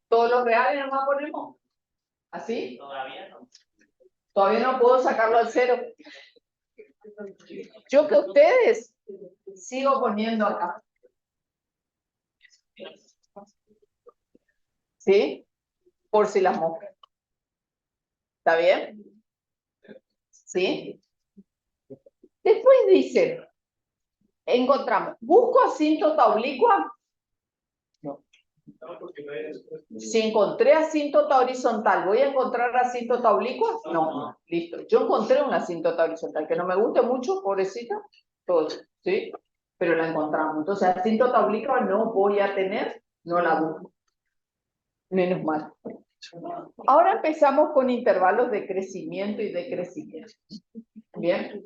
¿Todos los reales nomás ponemos? ¿Así? Todavía no. Todavía no puedo sacarlo al 0. Yo que ustedes sigo poniendo acá. ¿Sí? Por si las moscas. ¿Está bien? ¿Sí? Después dice, encontramos, ¿busco asíntota oblicua? No. Si encontré asíntota horizontal, ¿voy a encontrar asíntota oblicua? No. Listo. Yo encontré una asíntota horizontal, que no me guste mucho, pobrecita, todo, ¿sí? Pero la encontramos. Entonces, asíntota oblicua no voy a tener, no la busco. Menos mal. Ahora empezamos con intervalos de crecimiento y decrecimiento. ¿Bien?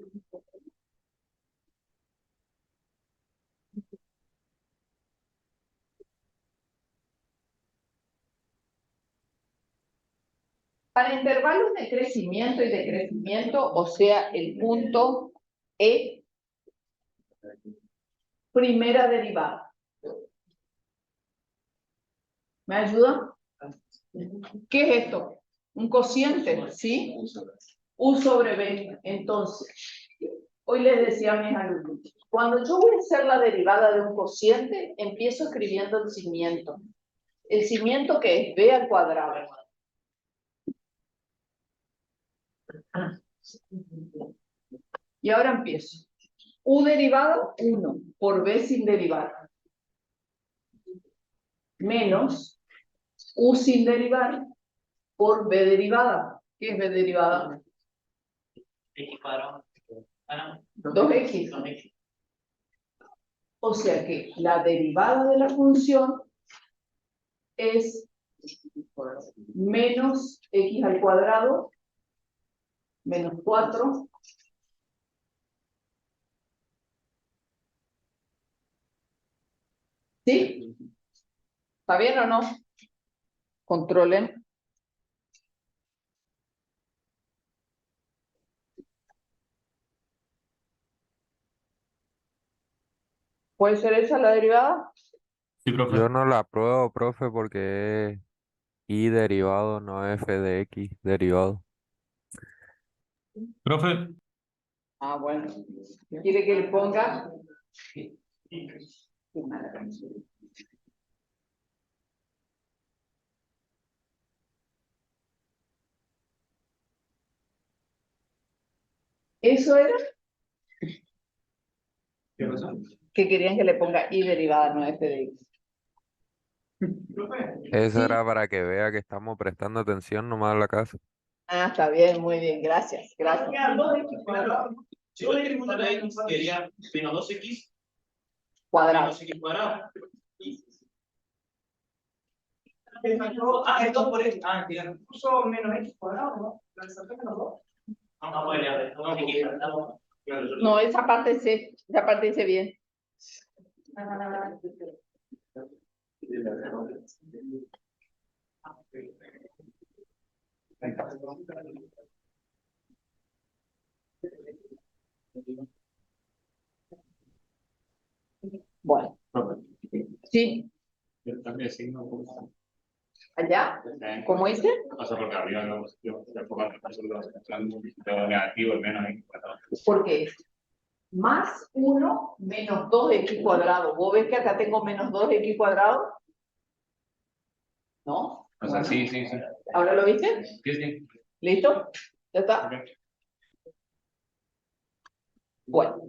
Para intervalos de crecimiento y decrecimiento, o sea, el punto E, primera derivada. ¿Me ayuda? ¿Qué es esto? un cociente, ¿sí? U sobre B. Entonces, hoy les decía a mis alumnos, cuando yo voy a hacer la derivada de un cociente, empiezo escribiendo el cimiento. El cimiento que es B al cuadrado. Y ahora empiezo. U derivado, 1, por B sin derivar. Menos U sin derivar por B derivada. ¿Qué es B derivada? X cuadrado. 2x. O sea que la derivada de la función es menos x al cuadrado menos 4 ¿sí? ¿Está bien o no? Controlen. ¿Puede ser esa la derivada? Sí, profe. Yo no la apruebo, profe, porque es y derivado, no f de x derivado. Profe, Ah, bueno. ¿Quiere que le ponga? ¿Eso era? ¿Qué pasó? Que querían que le ponga y derivada, no f de x. Eso Sí. era para que vea que estamos prestando atención nomás a la casa. Ah, está bien, muy bien, gracias, gracias. Si yo escribo de X, quería menos 2x Cuadrado. menos x cuadrado. Ah, esto por eso. Ah, entiendo. Puso menos x cuadrado, ¿no? La resalté menos 2. No, bueno, ya ves. No, porque estamos. No, esa parte dice bien. Bueno, sí, Yo también signo un poco. allá, ¿cómo dice? Pasa porque arriba no positivo, lo negativo, el menos x cuadrado. Porque más 1 menos 2x cuadrado. ¿Vos ves que acá tengo menos 2x cuadrado? ¿No? O sea, sí. ¿Ahora lo viste? Sí. ¿Listo? ¿Ya está? Bueno.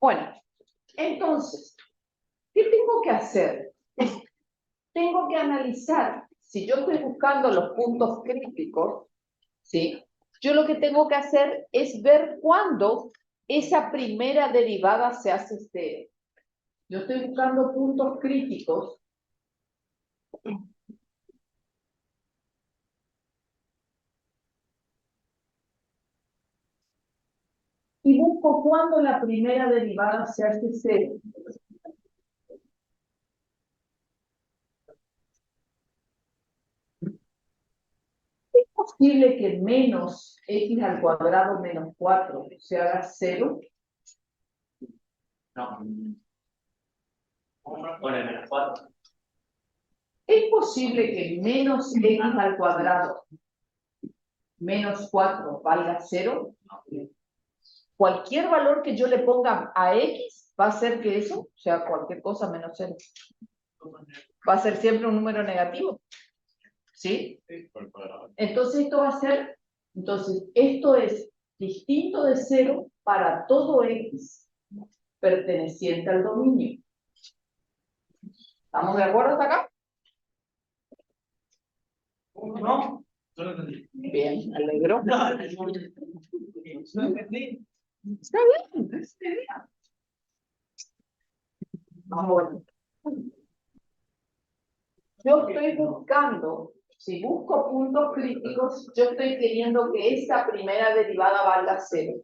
Bueno, entonces, ¿qué tengo que hacer? Tengo que analizar, si yo estoy buscando los puntos críticos, ¿sí? Yo lo que tengo que hacer es ver cuándo esa primera derivada se hace cero. Yo estoy buscando puntos críticos. Y busco cuándo la primera derivada se hace cero. ¿Es posible que menos x al cuadrado menos 4 se haga 0? No. Bueno, el menos 4. ¿Es posible que menos x al cuadrado menos 4 valga 0? Cualquier valor que yo le ponga a x va a ser que eso sea cualquier cosa menos 0. Va a ser siempre un número negativo. ¿Sí? Entonces esto va a ser, esto es distinto de 0 para todo x perteneciente al dominio. ¿Estamos de acuerdo hasta acá? No, no lo entendí. Bien, me alegro. No entendí. Está bien, es la idea. Ahora, yo estoy buscando, si busco puntos críticos, yo estoy queriendo que esta primera derivada valga 0.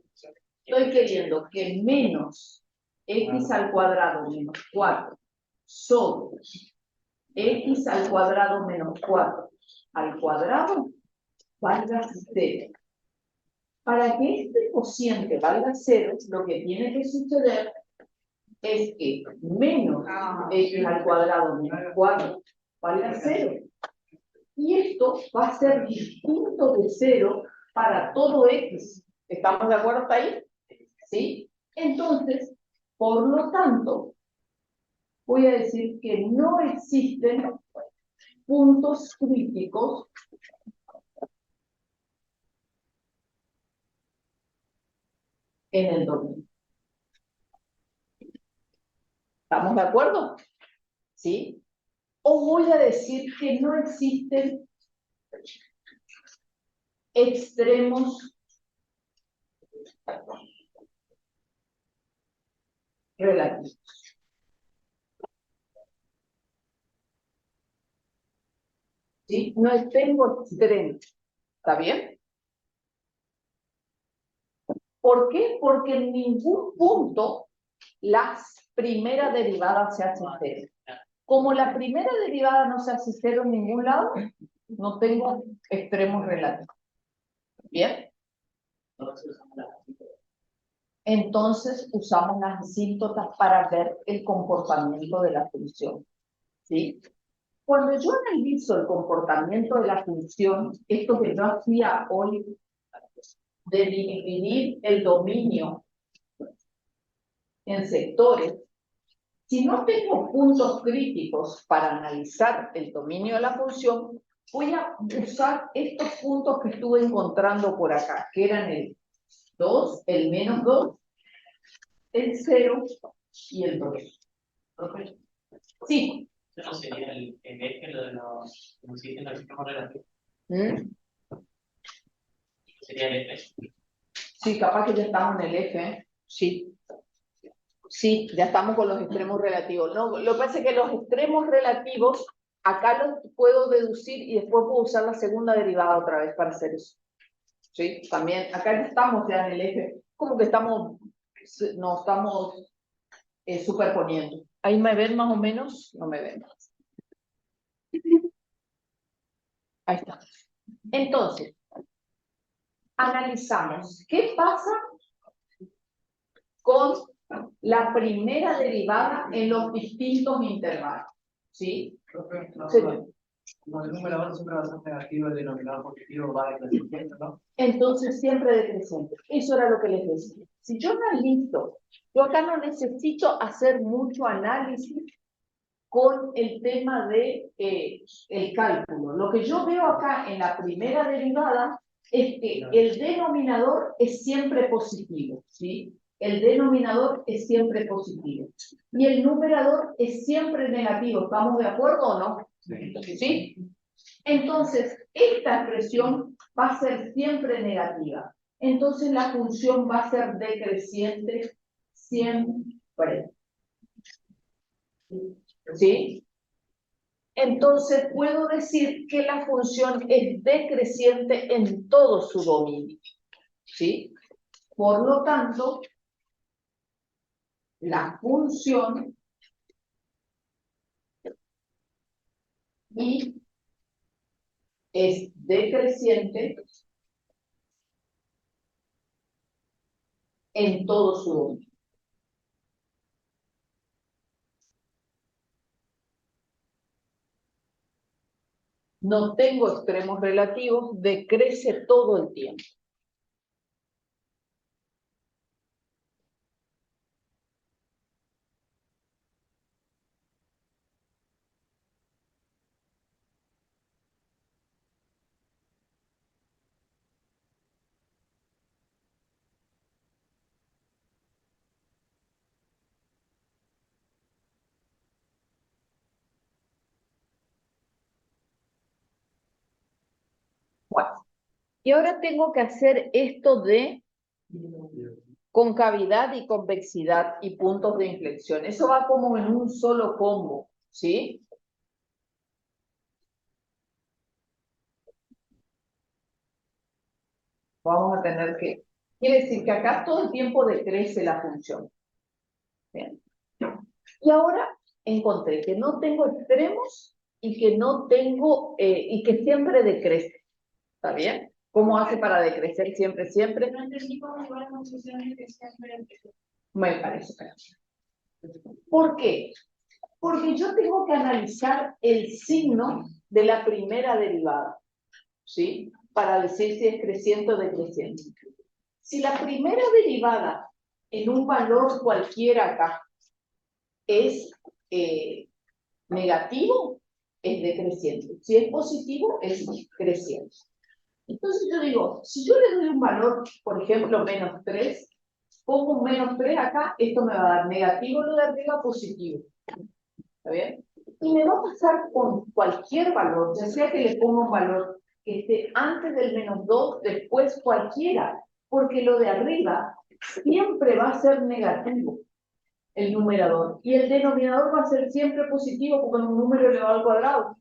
Estoy queriendo que menos x al cuadrado menos 4 sobre x al cuadrado menos 4 al cuadrado valga 0. Para que este cociente valga 0, lo que tiene que suceder es que menos x al cuadrado menos 4 valga 0. Y esto va a ser distinto de 0 para todo x. ¿Estamos de acuerdo hasta ahí? ¿Sí? Entonces, por lo tanto, voy a decir que no existen puntos críticos en el dominio. ¿Estamos de acuerdo? ¿Sí? O voy a decir que no existen extremos relativos. ¿Sí? No tengo extremos. ¿Está bien? ¿Por qué? Porque en ningún punto las primeras derivadas se hacen cero. Como la primera derivada no se hace cero en ningún lado, no tengo extremos relativos. ¿Bien? Entonces usamos las asíntotas para ver el comportamiento de la función. ¿Sí? Cuando yo analizo el comportamiento de la función, esto que yo hacía hoy de dividir el dominio en sectores, si no tengo puntos críticos para analizar el dominio de la función, voy a usar estos puntos que estuve encontrando por acá, que eran el 2, el menos 2, el 0 y el 2. Sí. ¿Eso no sería el eje lo de los que nos dicen los sistemas relativos? ¿Sería el eje? Sí, capaz que ya estamos en el eje, ¿eh? Sí. Sí, ya estamos con los extremos relativos. No, lo que pasa es que los extremos relativos, acá los puedo deducir y después puedo usar la segunda derivada otra vez para hacer eso. Sí, también, acá ya estamos ya en el eje, como que estamos, nos estamos superponiendo. Ahí me ven más o menos, no me ven. Ahí está. Entonces, analizamos qué pasa con la primera derivada en los distintos intervalos. ¿Sí? Sí. Como el numerador siempre va a ser negativo, el denominador positivo va decreciendo, ¿no? Entonces siempre decreciente. Eso era lo que les decía. Si yo analizo, yo acá no necesito hacer mucho análisis con el tema de el cálculo. Lo que yo veo acá en la primera derivada es que el denominador es siempre positivo, ¿sí? El denominador es siempre positivo. Y el numerador es siempre negativo. ¿Estamos de acuerdo o no? ¿Sí? Entonces, esta expresión va a ser siempre negativa. Entonces, la función va a ser decreciente siempre. ¿Sí? Entonces, puedo decir que la función es decreciente en todo su dominio. ¿Sí? Por lo tanto, la función y es decreciente en todo su dominio. No tengo extremos relativos, decrece todo el tiempo. Bueno, y ahora tengo que hacer esto de concavidad y convexidad y puntos de inflexión. Eso va como en un solo combo, ¿sí? Vamos a tener que... Quiere decir que acá todo el tiempo decrece la función. Bien. Y ahora encontré que no tengo extremos y que no tengo... y que siempre decrece. ¿Está bien? ¿Cómo hace para decrecer siempre, siempre? No entendí cómo igual las funciones que siempre. Me parece. ¿Por qué? Porque yo tengo que analizar el signo de la primera derivada, ¿sí? Para decir si es creciente o decreciente. Si la primera derivada en un valor cualquiera acá es negativo, es decreciente. Si es positivo, es creciente. Entonces yo digo, si yo le doy un valor, por ejemplo, menos 3, pongo un menos 3 acá, esto me va a dar negativo lo de arriba, positivo. ¿Está bien? Y me va a pasar con cualquier valor, ya sea que le ponga un valor que esté antes del menos 2, después cualquiera, porque lo de arriba siempre va a ser negativo, el numerador, y el denominador va a ser siempre positivo porque es un número elevado al cuadrado.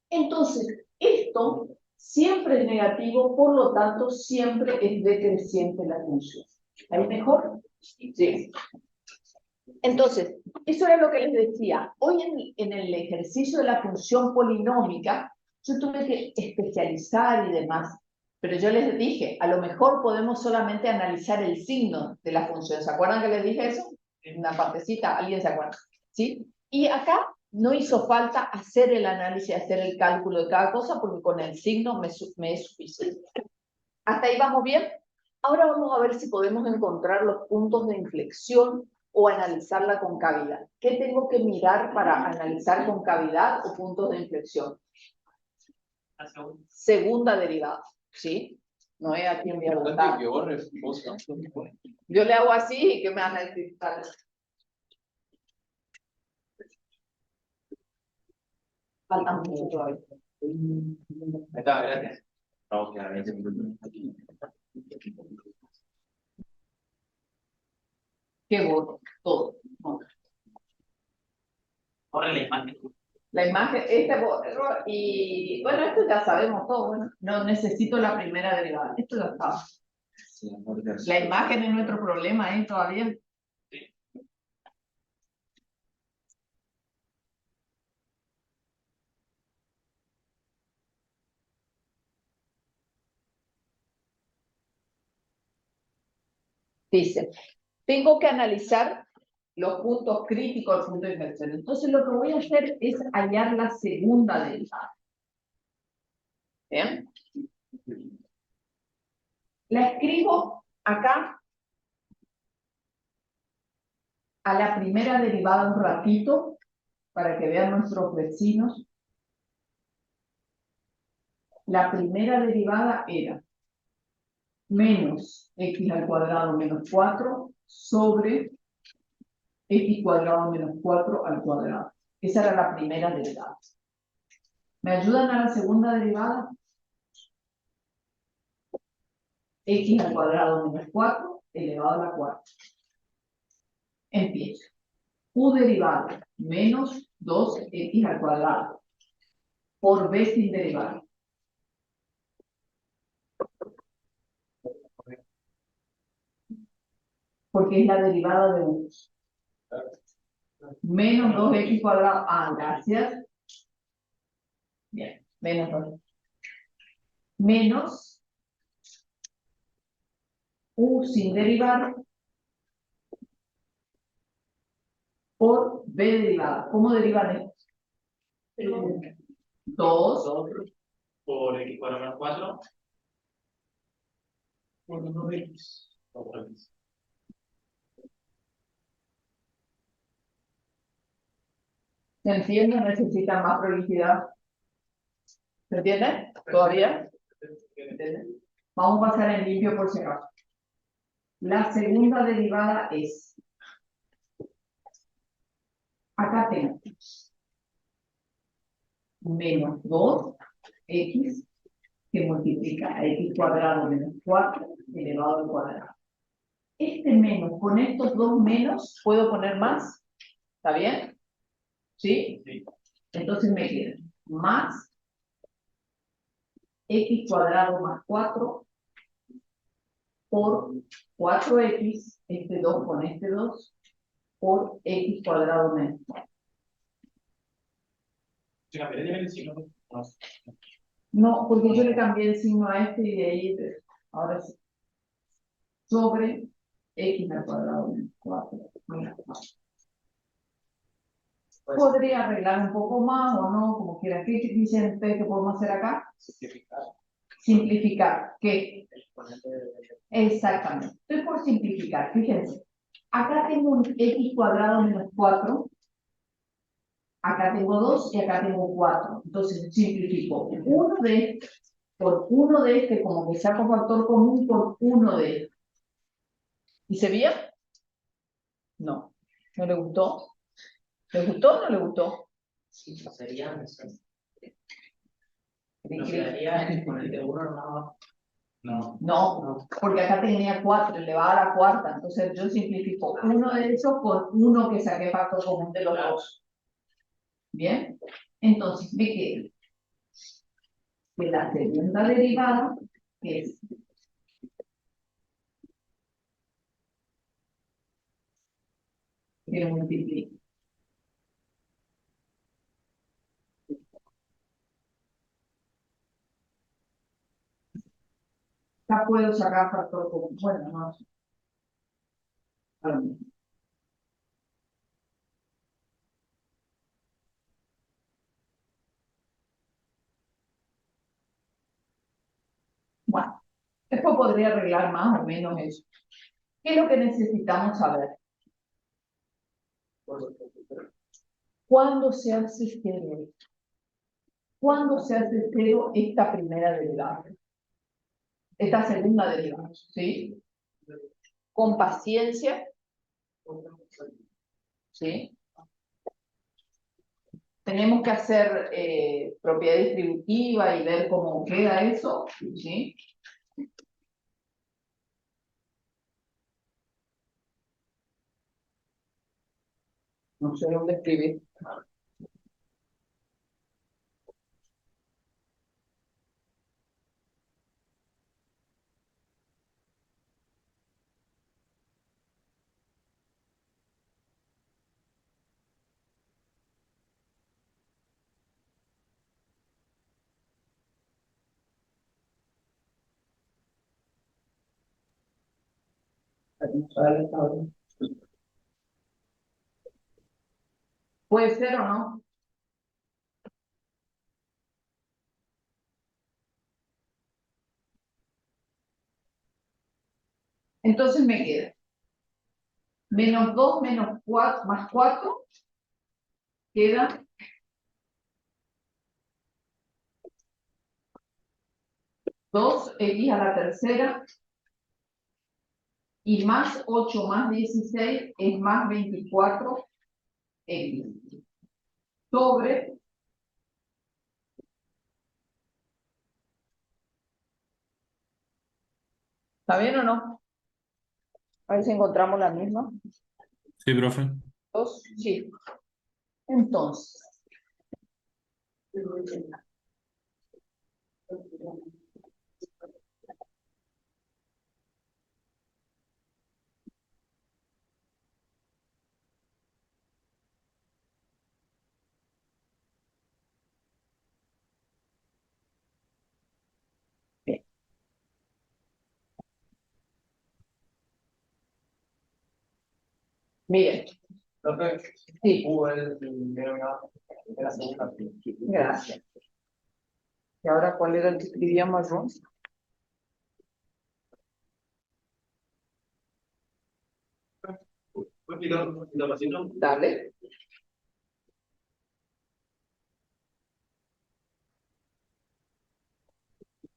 Entonces, esto siempre es negativo, por lo tanto, siempre es decreciente la función. ¿Ahí mejor? Sí. Entonces, eso era lo que les decía. Hoy en el ejercicio de la función polinómica, yo tuve que especializar y demás. Pero yo les dije, a lo mejor podemos solamente analizar el signo de la función. ¿Se acuerdan que les dije eso? Una partecita, ¿alguien se acuerda? ¿Sí? Y acá no hizo falta hacer el análisis, hacer el cálculo de cada cosa, porque con el signo me es suficiente. ¿Hasta ahí vamos bien? Ahora vamos a ver si podemos encontrar los puntos de inflexión o analizar la concavidad. ¿Qué tengo que mirar para analizar concavidad o puntos de inflexión? Segunda derivada, ¿sí? No es aquí en mi preguntar. Yo le hago así y que me van a decir. Falta mucho todavía. Está, gracias. ¿Qué voto? Todo. No. Ahora la imagen. La imagen, y bueno, esto ya sabemos todo, bueno, no necesito la primera derivada, esto ya está. La imagen es nuestro problema, todavía. Dice, tengo que analizar los puntos críticos del punto de inflexión. Entonces lo que voy a hacer es hallar la segunda derivada. ¿Bien? La escribo acá a la primera derivada un ratito para que vean nuestros vecinos. La primera derivada era menos x al cuadrado menos 4 sobre x cuadrado menos 4 al cuadrado. Esa era la primera derivada. ¿Me ayudan a la segunda derivada? X al cuadrado menos 4 elevado a la cuarta. Empiezo. U derivada menos 2x al cuadrado por b sin derivar. Porque es la derivada de u. Menos 2x cuadrado. Ah, gracias. Bien, menos 2. Menos u sin derivar por b derivada. ¿Cómo derivan esto? 2 por x cuadrado menos 4. Por 2x. ¿Se entiende? ¿Necesitan más prolijidad? ¿Se entiende? ¿Todavía? ¿Entiende? Vamos a pasar en limpio por si acaso. La segunda derivada es, acá tengo menos 2x que multiplica a x cuadrado menos 4 elevado al cuadrado. Este menos, con estos dos menos, ¿puedo poner más? ¿Está bien? ¿Sí? Sí. Entonces me queda más x cuadrado más 4 por 4x, este 2 con este 2, por x cuadrado menos 4. ¿Se cambiaría el signo? No, porque yo le cambié el signo a este y de ahí, ahora sí. Sobre x al cuadrado menos 4 menos 4. Podría arreglar un poco más o no, como que cualquiera. ¿Qué dicen ustedes que podemos hacer acá? Simplificar Simplificar. ¿Qué? el exponente de... Exactamente. Estoy por simplificar. Fíjense. Acá tengo un x cuadrado menos 4. Acá tengo 2 y acá tengo 4. Entonces simplifico uno de este por uno de este, como que saco factor común por uno de este. ¿Y se veía? No. ¿No le gustó? ¿Le gustó o no le gustó? Sí, sería... Cri, No cri. quedaría el exponente 1 no. No. No, porque acá tenía 4, elevado a la cuarta. Entonces yo simplifico uno de esos por uno que saqué factor común de los dos. ¿Bien? Entonces, ve que la segunda derivada es que multiplica. Ya puedo sacar factor común. Bueno, no. Bueno, después podría arreglar más o menos eso. ¿Qué es lo que necesitamos saber? ¿Cuándo se hace cero? ¿Cuándo se hace cero esta primera derivada? Esta segunda derivada, ¿sí? Con paciencia, ¿sí? Tenemos que hacer propiedad distributiva y ver cómo queda eso, ¿sí? No sé dónde escribir. ¿Puede ser o no? Entonces me queda menos 2 menos 4 más 4 queda 2x a la tercera y más 8 más 16 es más 24x sobre ¿está bien o no? A ver si encontramos la misma. Sí, profe. 2, sí. Entonces. Bien. Miren. Sí. Gracias. ¿Y ahora cuál era el que escribíamos, Ron? Dale.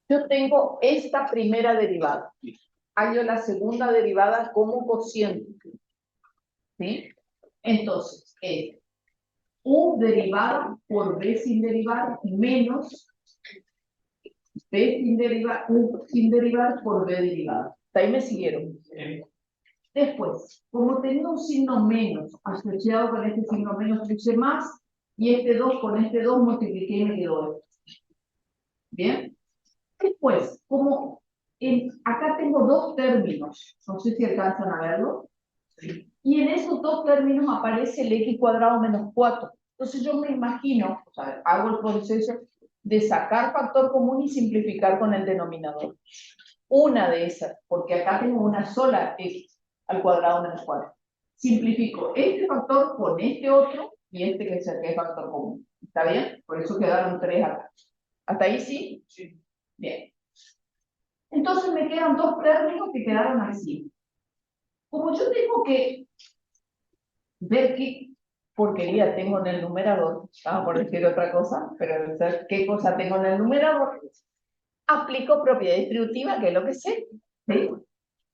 Yo tengo esta primera derivada. Hallo la segunda derivada como cociente. ¿Sí? Entonces, es U derivada por B sin derivar menos B sin derivar, U sin derivar por B derivada. ¿Hasta ahí me siguieron? Después, como tenía un signo menos asociado con este signo menos, puse más, y este 2 con este 2 multipliqué y me quedó esto. ¿Bien? Después, como acá tengo dos términos, no sé si alcanzan a verlo, y en esos dos términos aparece el x cuadrado menos 4. Entonces yo me imagino, o sea, hago el proceso de sacar factor común y simplificar con el denominador. Una de esas, porque acá tengo una sola x al cuadrado menos 4. Simplifico este factor con este otro y este que saqué factor común. ¿Está bien? Por eso quedaron 3 acá. ¿Hasta ahí sí? Sí. Bien. Entonces me quedan 2 términos que quedaron así. Como yo tengo que ver qué porquería tengo en el numerador, vamos por decir otra cosa, pero qué cosa tengo en el numerador, aplico propiedad distributiva, que es lo que sé. ¿Sí?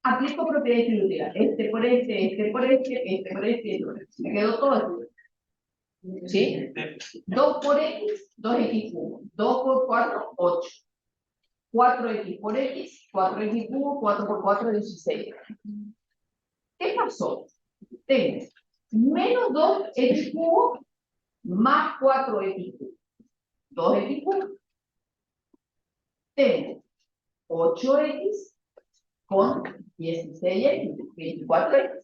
Aplico propiedad distributiva. Este por este, este por este, este por este, este por este. Me quedó todo esto. ¿Sí? 2 por x, 2x cubo. 2 por 4, 8. 4x por x, 4x cubo, 4 por 4, 16. ¿Qué pasó? Tengo menos 2x cubo más 4x cubo. 2x cubo. Tengo 8x con 16x, 24x.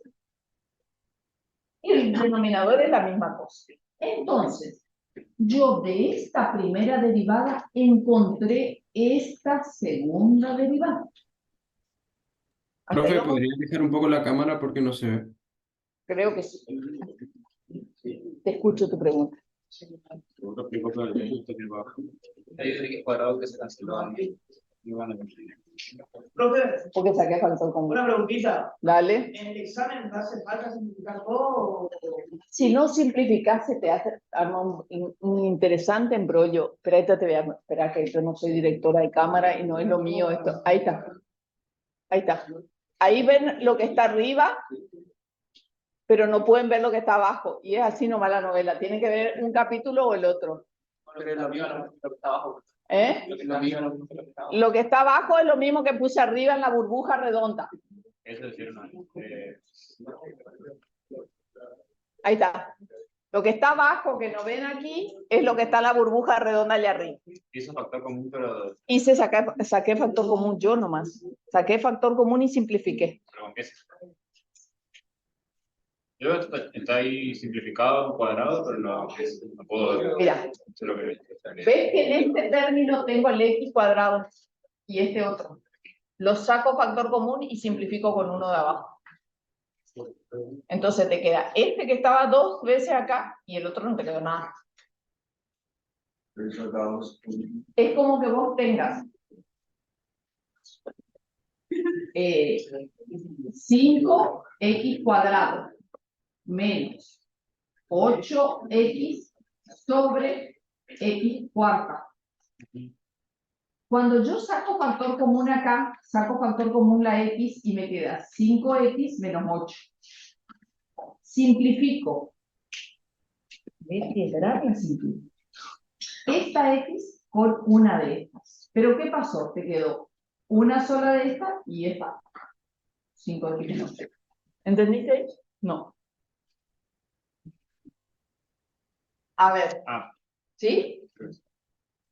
Y el denominador es la misma cosa. Entonces, yo de esta primera derivada encontré esta segunda derivada. ¿Hasta Profe, ahí? ¿podrías dejar un poco la cámara porque no se ve? Creo que sí. Te escucho tu pregunta. Hay un X cuadrado que se canceló. Profe, Porque saqué factor común. una preguntita. Dale. ¿En el examen hace falta simplificar todo? Si no simplificas, se te hace un interesante embrollo. Pero ahí te voy a esperar, que yo no soy directora de cámara y no es lo mío esto. Ahí está. Ahí está. Ahí ven lo que está arriba, pero no pueden ver lo que está abajo. Y es así nomás la novela. Tienen que ver un capítulo o el otro. Pero lo mío no, lo que está abajo. ¿Eh? Lo mío no, lo que está abajo. Lo que está abajo es lo mismo que puse arriba en la burbuja redonda. Eso es cierto. Ahí está. Lo que está abajo, que no ven aquí, es lo que está en la burbuja redonda allá arriba. Hizo factor común, pero Hice, saqué factor común yo nomás. Saqué factor común y simplifiqué. ¿con qué? Yo está ahí simplificado en cuadrado, pero no puedo ver. Mira, Lo que ¿ves que en este término tengo el x cuadrado y este otro? Lo saco factor común y simplifico con uno de abajo. Entonces te queda este que estaba 2 veces acá y el otro no te quedó nada. Es como que vos tengas 5x cuadrado menos 8x sobre x cuarta. Cuando yo saco factor común acá, saco factor común la x y me queda 5x menos 8. Simplifico. ¿Ves qué grave simplifico? Esta x con una de estas. ¿Pero qué pasó? Te quedó una sola de estas y esta. 5x menos 8. ¿Entendiste? No. A ver. ¿Sí?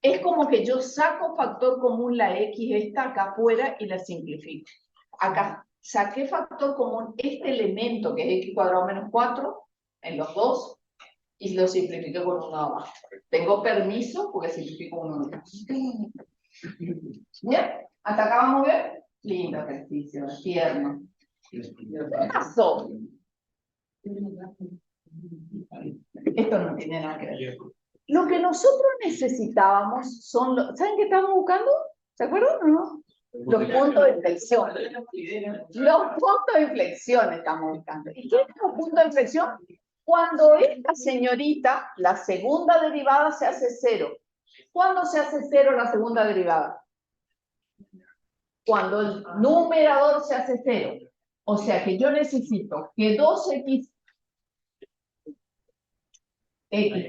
Es como que yo saco factor común la x esta acá afuera y la simplifico. Acá saqué factor común este elemento que es x cuadrado menos 4 en los dos y lo simplifico con uno abajo. Tengo permiso porque simplifico uno más. ¿Bien? ¿Hasta acá vamos bien? Lindo ejercicio, tierno. ¿Qué pasó? Esto no tiene nada que ver. Lo que nosotros necesitábamos son los... ¿Saben qué estamos buscando? ¿Se acuerdan o no? Los puntos de inflexión. Los puntos de inflexión estamos buscando. ¿Y qué es los puntos de inflexión? Cuando esta señorita, la segunda derivada se hace 0. ¿Cuándo se hace 0 la segunda derivada? Cuando el numerador se hace 0. O sea que yo necesito que 2x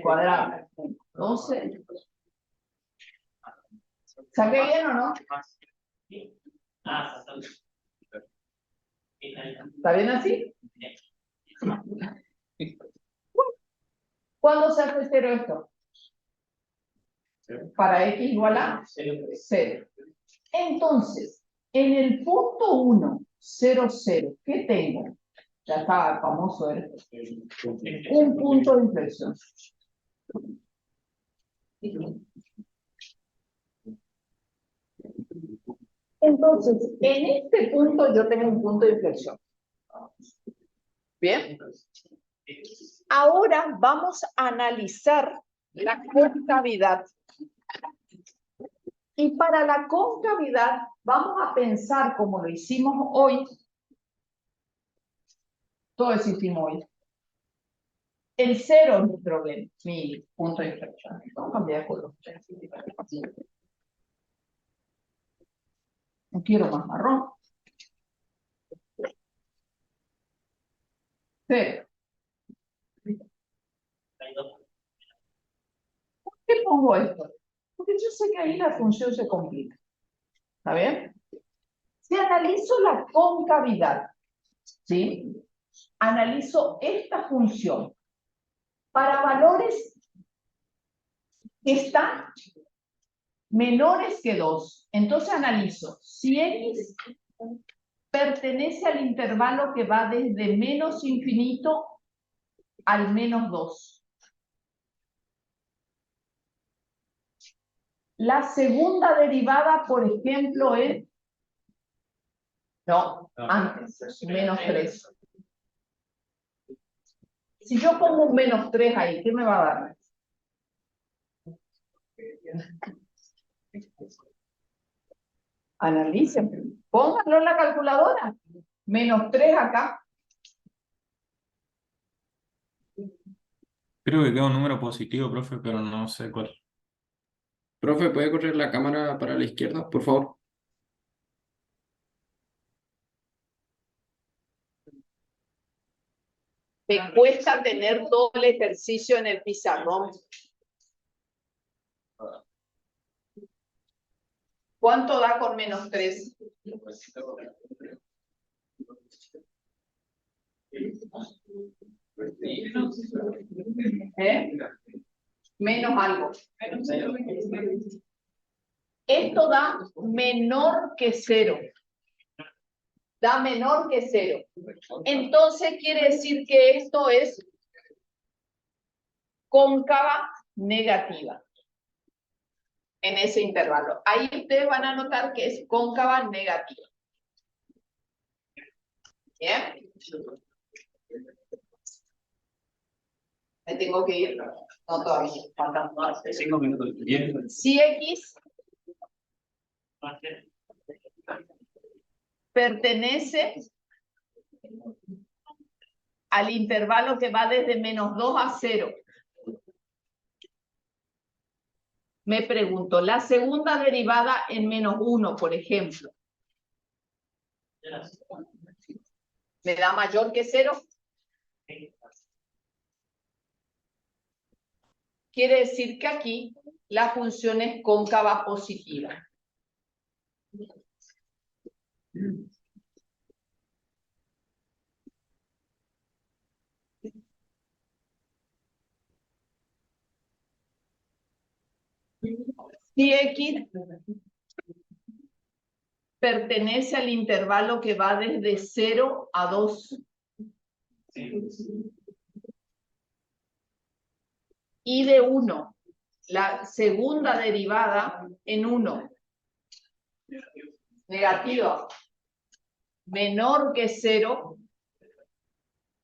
cuadrado 12. ¿Saqué bien o no? ¿Está bien así? ¿Cuándo se hace 0 esto? Para x igual a 0. Entonces, en el punto 1, 0, 0, ¿qué tengo? Ya está famoso esto. Un punto de inflexión. Entonces, en este punto yo tengo un punto de inflexión. ¿Bien? Ahora vamos a analizar la concavidad. Y para la concavidad vamos a pensar como lo hicimos hoy. Todo eso hicimos hoy. El cero es mi problema, mi punto de inflexión. Vamos a cambiar de color. No quiero más marrón. Cero. ¿Por qué pongo esto? Porque yo sé que ahí la función se complica. ¿Está bien? Si analizo la concavidad, ¿sí? Analizo esta función para valores que están menores que 2. Entonces analizo si x pertenece al intervalo que va desde menos infinito al menos 2. La segunda derivada, por ejemplo, es... No, antes, menos 3. Si yo pongo un menos 3 ahí, ¿qué me va a dar? Analicen, pónganlo en la calculadora. Menos 3 acá. Creo que queda un número positivo, profe, pero no sé cuál. Profe, ¿puede correr la cámara para la izquierda, por favor? Me cuesta tener todo el ejercicio en el pizarrón. ¿Cuánto da con menos 3? Menos algo. Esto da menor que 0. Da menor que 0. Entonces quiere decir que esto es cóncava negativa. En ese intervalo. Ahí ustedes van a notar que es cóncava negativa. ¿Bien? ¿Me tengo que ir? No, todavía. Faltan 5 minutos. 10. Si x pertenece al intervalo que va desde menos 2 a 0. Me pregunto, la segunda derivada en menos 1, por ejemplo, ¿me da mayor que 0? Quiere decir que aquí la función es cóncava positiva. Si x pertenece al intervalo que va desde 0 a 2. Y de 1, la segunda derivada en 1. Negativa. Menor que 0,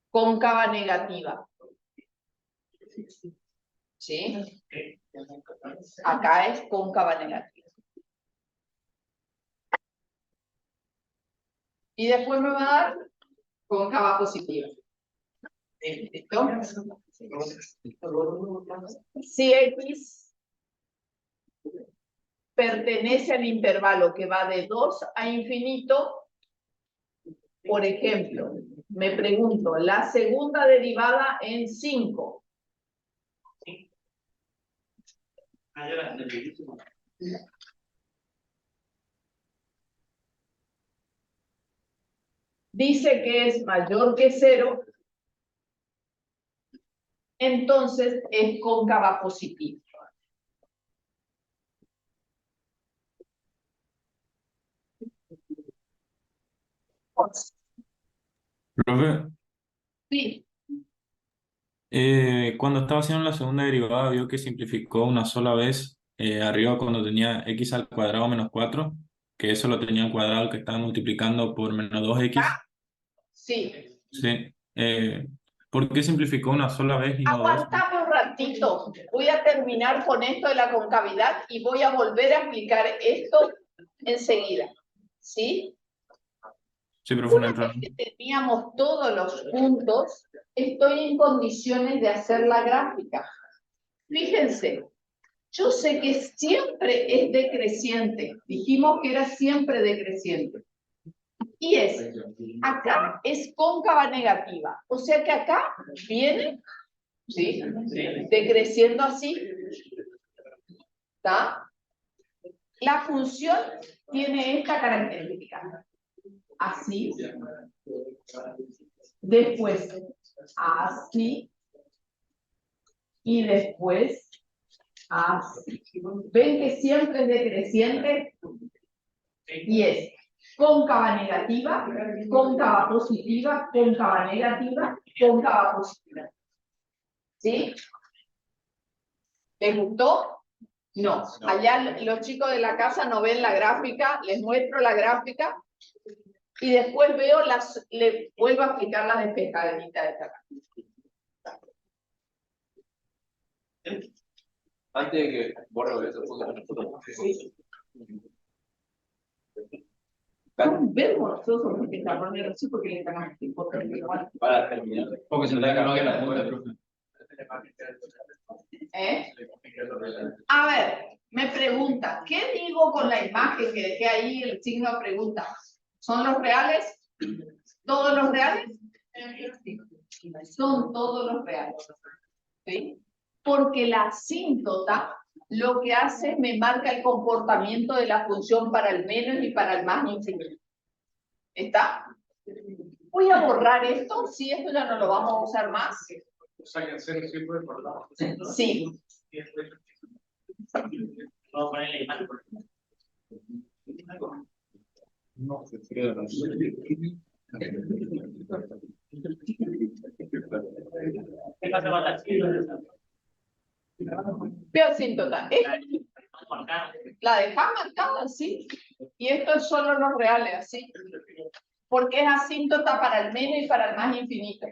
cóncava negativa. ¿Sí? Acá es cóncava negativa. Y después me va a dar cóncava positiva. ¿Listo? Si x pertenece al intervalo que va de 2 a infinito, por ejemplo, me pregunto, la segunda derivada en 5. Dice que es mayor que 0, entonces es cóncava positiva. Profe, Sí, cuando estaba haciendo la segunda derivada, vio que simplificó una sola vez arriba cuando tenía x al cuadrado menos 4, que eso lo tenía al cuadrado que estaba multiplicando por menos 2x. sí. Sí. ¿Por qué simplificó una sola vez y no dos? Aguantame un ratito. ratito. Voy a terminar con esto de la concavidad y voy a volver a explicar esto enseguida. ¿Sí? Sí, profe, no hay Una vez problema. que teníamos todos los puntos, estoy en condiciones de hacer la gráfica. Fíjense, yo sé que siempre es decreciente. Dijimos que era siempre decreciente. Y acá es cóncava negativa. O sea que acá viene, ¿sí? Decreciendo así. ¿Está? La función tiene esta característica. Así. Después, así. Y después, así. ¿Ven que siempre es decreciente? Y es cóncava negativa, cóncava positiva, cóncava negativa, cóncava positiva. ¿Sí? ¿Les gustó? No. Allá los chicos de la casa no ven la gráfica, les muestro la gráfica y después veo le vuelvo a explicar las despejaditas de esta. Antes de que borre eso, Son vergonzosos los pizarrones así porque le están tiempo. para terminar. Porque se te no que la punta, profe. A ver, me pregunta, ¿qué digo con la imagen que dejé ahí, el signo de pregunta? ¿Son los reales? ¿Todos los reales? Son todos los reales. ¿Sí? Porque la asíntota lo que hace es me marca el comportamiento de la función para el menos y para el más infinito. ¿Está? Voy a borrar esto, si esto ya no lo vamos a usar más. Sí. Vamos a poner la imagen. No, creo no. ¿Qué pasa con la chica? ¿Qué asíntota? La dejás marcada así. Y esto es solo los reales, así. Porque es asíntota para el menos y para el más infinito.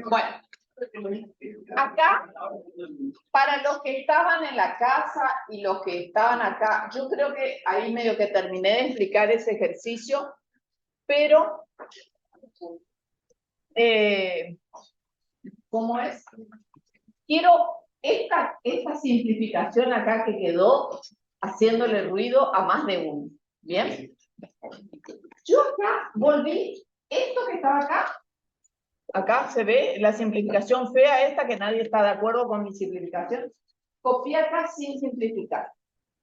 Bueno, acá, para los que estaban en la casa y los que estaban acá, yo creo que ahí medio que terminé de explicar ese ejercicio, pero ¿cómo es? Quiero esta simplificación acá que quedó haciéndole ruido a más de uno. ¿Bien? Yo acá volví, esto que estaba acá se ve la simplificación fea esta, que nadie está de acuerdo con mi simplificación. Copié acá sin simplificar.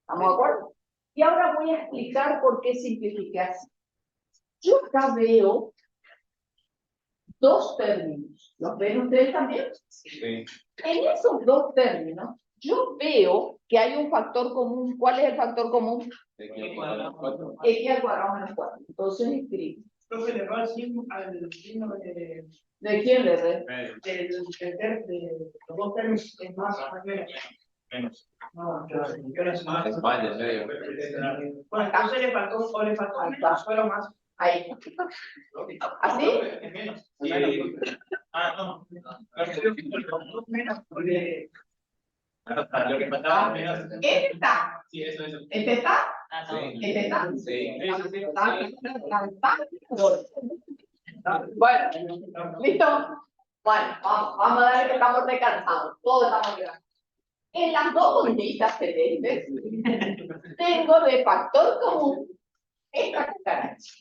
¿Estamos de acuerdo? Y ahora voy a explicar por qué simplifiqué así. Yo acá veo dos términos. ¿Los ven ustedes también? Sí. En esos dos términos, yo veo que hay un factor común. ¿Cuál es el factor común? X al cuadrado menos 4. Entonces escribo. Profe, le va al signo de... ¿De quién le erré? De los dos términos es más o menos. Menos. No, yo no es más. Es más de medio. Bueno, entonces le faltó menos, fueron más. Ahí. ¿Así? Es menos. Ah, no. Menos, porque... Lo que faltaba menos. ¿Este está? Sí, eso. ¿Este está? Ah, sí. ¿Este está? Sí. Bueno, ¿listo? Bueno, vamos a ver que estamos descansados. Todos estamos descansados. En las dos onditas celestes tengo de factor común esta cucaracha.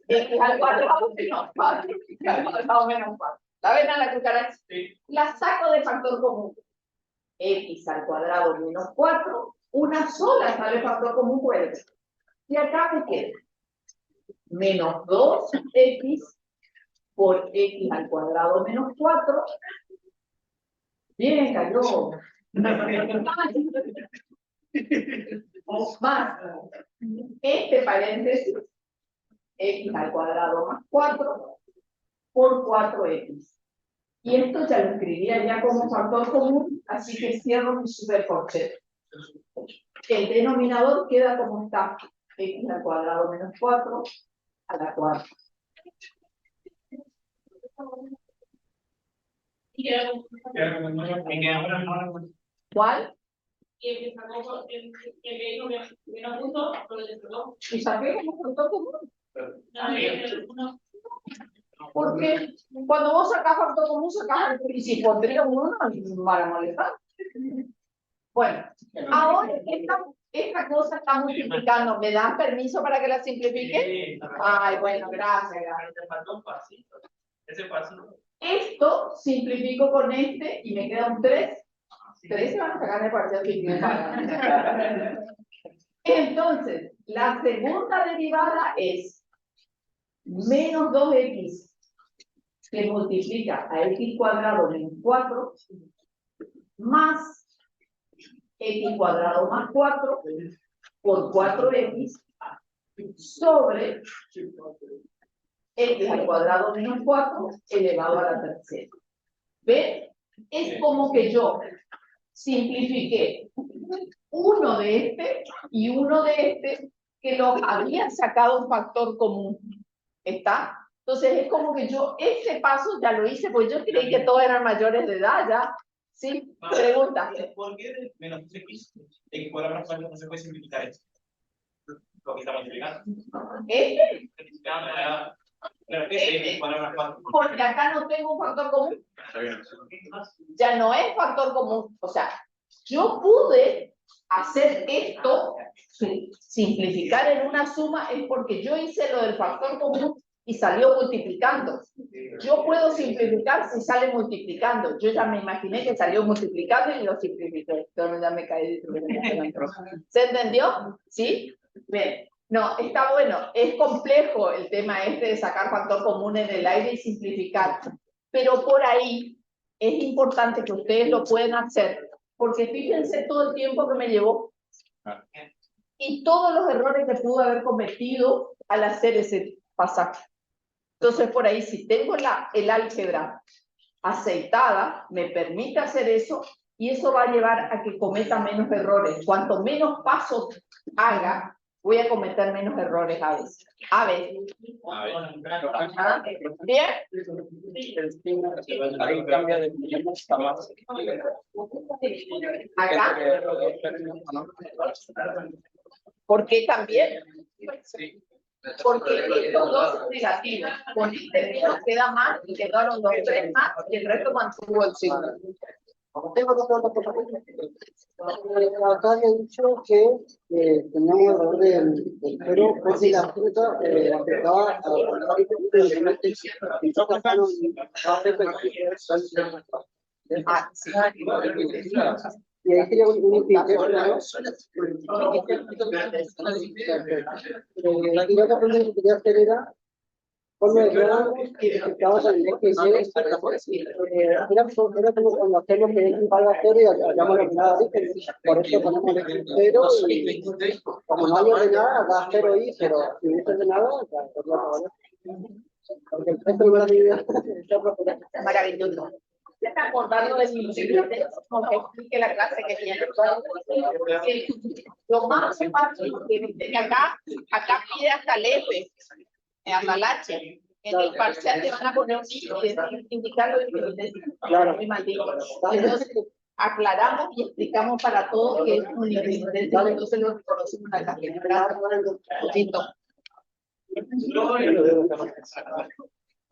X al cuadrado menos 4. X al cuadrado menos 4. ¿La ven a la cucaracha? Sí. La saco de factor común. X al cuadrado menos 4. Una sola sale factor común 4. Y acá me queda menos 2x por x al cuadrado menos 4. Bien, cayó. Más este paréntesis, x al cuadrado más 4 por 4x. Y esto ya lo escribía ya como factor común, así que cierro mi supercorchete. El denominador queda como está, x al cuadrado menos 4 a la 4. ¿Cuál? Y el menos punto, Y saqué como factor común. Porque cuando vos sacás factor común, sacás, y si pondría un 1 para molestar. Bueno, ahora esta cosa está multiplicando. ¿Me dan permiso para que la simplifique? Ay, bueno, gracias. Esto simplifico con este y me queda un 3. 3 se van a sacar de parcial. Entonces, la segunda derivada es menos 2x que multiplica a x cuadrado menos 4 más x cuadrado más 4 por 4x sobre x al cuadrado menos 4 elevado a la tercera. ¿Ven? Es como que yo simplifiqué uno de este y uno de este que los habían sacado un factor común. ¿Está? Entonces es como que yo ese paso ya lo hice, porque yo creí que todos eran mayores de edad ya. ¿Sí? Pregunta. ¿Por qué menos x cuadrado menos 4 no se puede simplificar esto? Lo que estamos explicando. ¿Este? Porque acá no tengo un factor común. Ya no es factor común. O sea, yo pude hacer esto, simplificar en una suma, es porque yo hice lo del factor común y salió multiplicando. Yo puedo simplificar si sale multiplicando. Yo ya me imaginé que salió multiplicando y lo simplifiqué. Entonces ya me caí. ¿Se entendió? ¿Sí? Bien. No, está bueno. Es complejo el tema este de sacar factor común en el aire y simplificar. Pero por ahí es importante que ustedes lo puedan hacer. Porque fíjense todo el tiempo que me llevó. Y todos los errores que pude haber cometido al hacer ese pasaje. Entonces, por ahí, si tengo el álgebra aceitada, me permite hacer eso, y eso va a llevar a que cometa menos errores. Cuanto menos pasos haga, voy a cometer menos errores a veces. A ver. ¿Bien? Ahí cambia de Acá. ¿Por qué también? Porque estos dos son negativos. Con este menos queda más y quedaron los 3 más y el resto mantuvo el signo. Acá había dicho que teníamos error del pero porque la fruta afectaba y ahí quería un intento, la que quería hacer era cuando declaramos que estamos en el XY, era como cuando hacemos que X valga 0 y hallamos la ordenada así, por eso ponemos el X0 y como no hay ordenada, da 0 y 0. Si no hay ordenada, da 0. Porque el resto no me la maravilloso. ¿Se está acordando de mi límite? Como que explique la clase que tiene. Lo más fácil que acá pide hasta el F, hasta el H. En el parcial te van a poner un límite, indicarlo de claro. Muy maldito. Entonces, aclaramos y explicamos para todos que es un límite. Entonces lo reconocemos acá.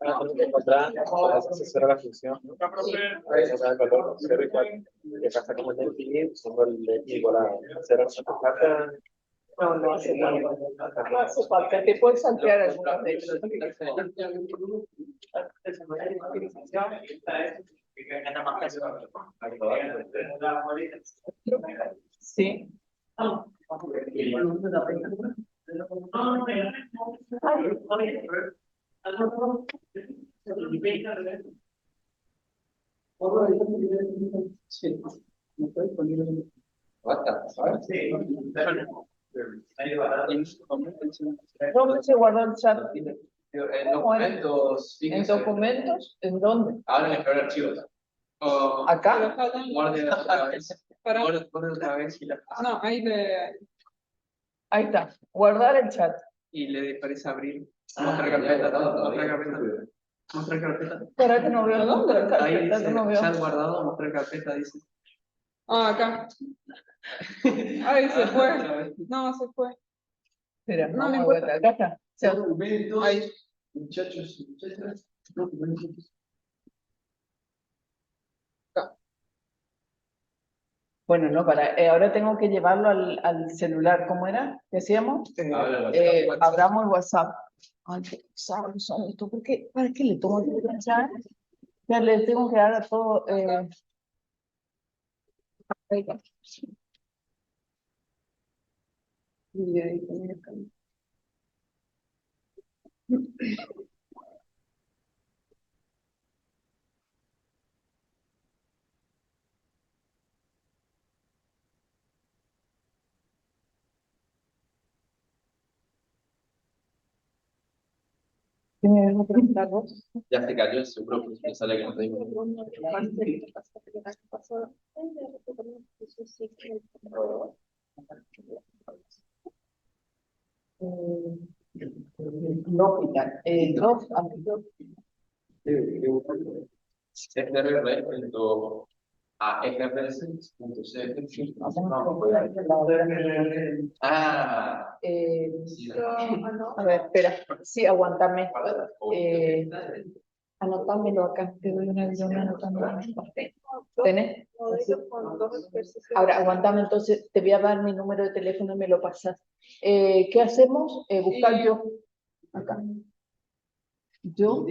Encontrar la función. Que pasa como en el fin, siendo el igual a 0. No hace falta. No hace falta. Te puedes saltear algunas de ellas. Sí. ¿Dónde se guardó el chat? En documentos. ¿En documentos? ¿En dónde? Ahora en el peor archivo. ¿Acá? Guarde otra vez. Guarde otra vez y la. No, ahí le. Ahí está. Guardar el chat. Y le parece abrir. Mostrar carpeta. Mostrar carpeta. Mostrar carpeta. Espera que no veo dónde. Ahí Carpeta, dice que no veo. chat guardado, mostrar carpeta, dice. Ah, acá. Ay, se fue. No, se fue. Espera, No, vamos no de importa. vuelta. Acá está. Se- Documentos, Ahí. muchachos, muchachas, documentos. Bueno, no, ahora tengo que llevarlo al celular. ¿Cómo era? ¿Qué hacíamos? Abramos el WhatsApp. Ay, qué pesado son esto. ¿Por qué? ¿Para qué le tomo que pensar? Ya le tengo que dar a todo. Ahí está. ¿Qué me vas a preguntar vos? Ya se cayó, seguro que sale que no te digo. Lógica. Ah. A ver, espera. Sí, aguántame. Anotámelo acá. Te doy una anotámelo. ¿Tenés? Ahora, aguántame, entonces te voy a dar mi número de teléfono y me lo pasas. ¿Qué hacemos? Buscar yo. Acá. Yo.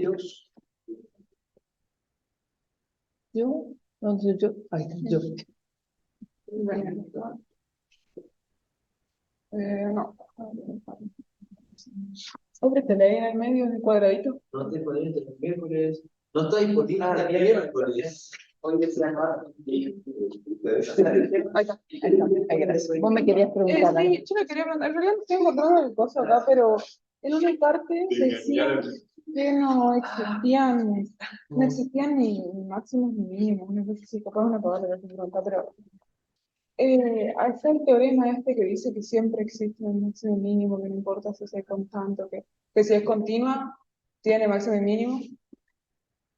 Entonces yo. Ahí está, yo. No. Hombre, te leí en el medio en el cuadradito. No estoy disponible el miércoles. No estoy disponible el miércoles. Hoy es la Ahí está. Ahí, gracias. Vos me querías preguntar. Sí, yo le quería preguntar. En realidad no estoy encontrando el coso acá, pero en una parte decía que no existían ni máximos ni mínimos. No sé si capaz una palabra que preguntar, pero al ser el teorema este que dice que siempre existe un máximo y mínimo, que no importa si es constante, que si es continua, tiene máximo y mínimo.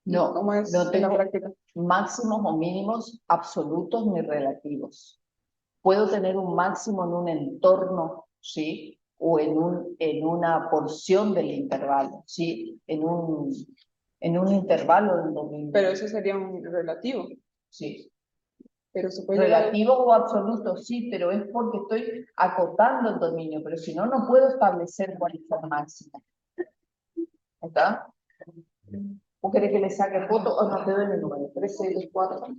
No, ¿Cómo es no en la tengo práctica? máximos o mínimos absolutos ni relativos. Puedo tener un máximo en un entorno, ¿sí? O en una porción del intervalo, ¿sí? En un intervalo del dominio. Pero eso sería un relativo. Sí. Pero se puede llegar Relativo o absoluto, sí, pero es porque estoy acotando el dominio, pero si no, no puedo establecer cuál es el máximo. ¿Está? ¿O querés que le saque foto o no te doy el número? 364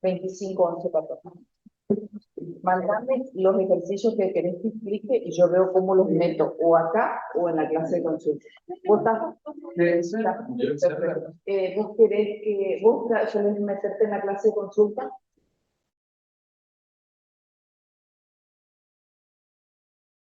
25 11 14. Mandame los ejercicios que querés que explique y yo veo cómo los meto, o acá o en la clase de consulta. ¿Vos estás? Perfecto. ¿Vos querés que vos sueles meterte en la clase de consulta?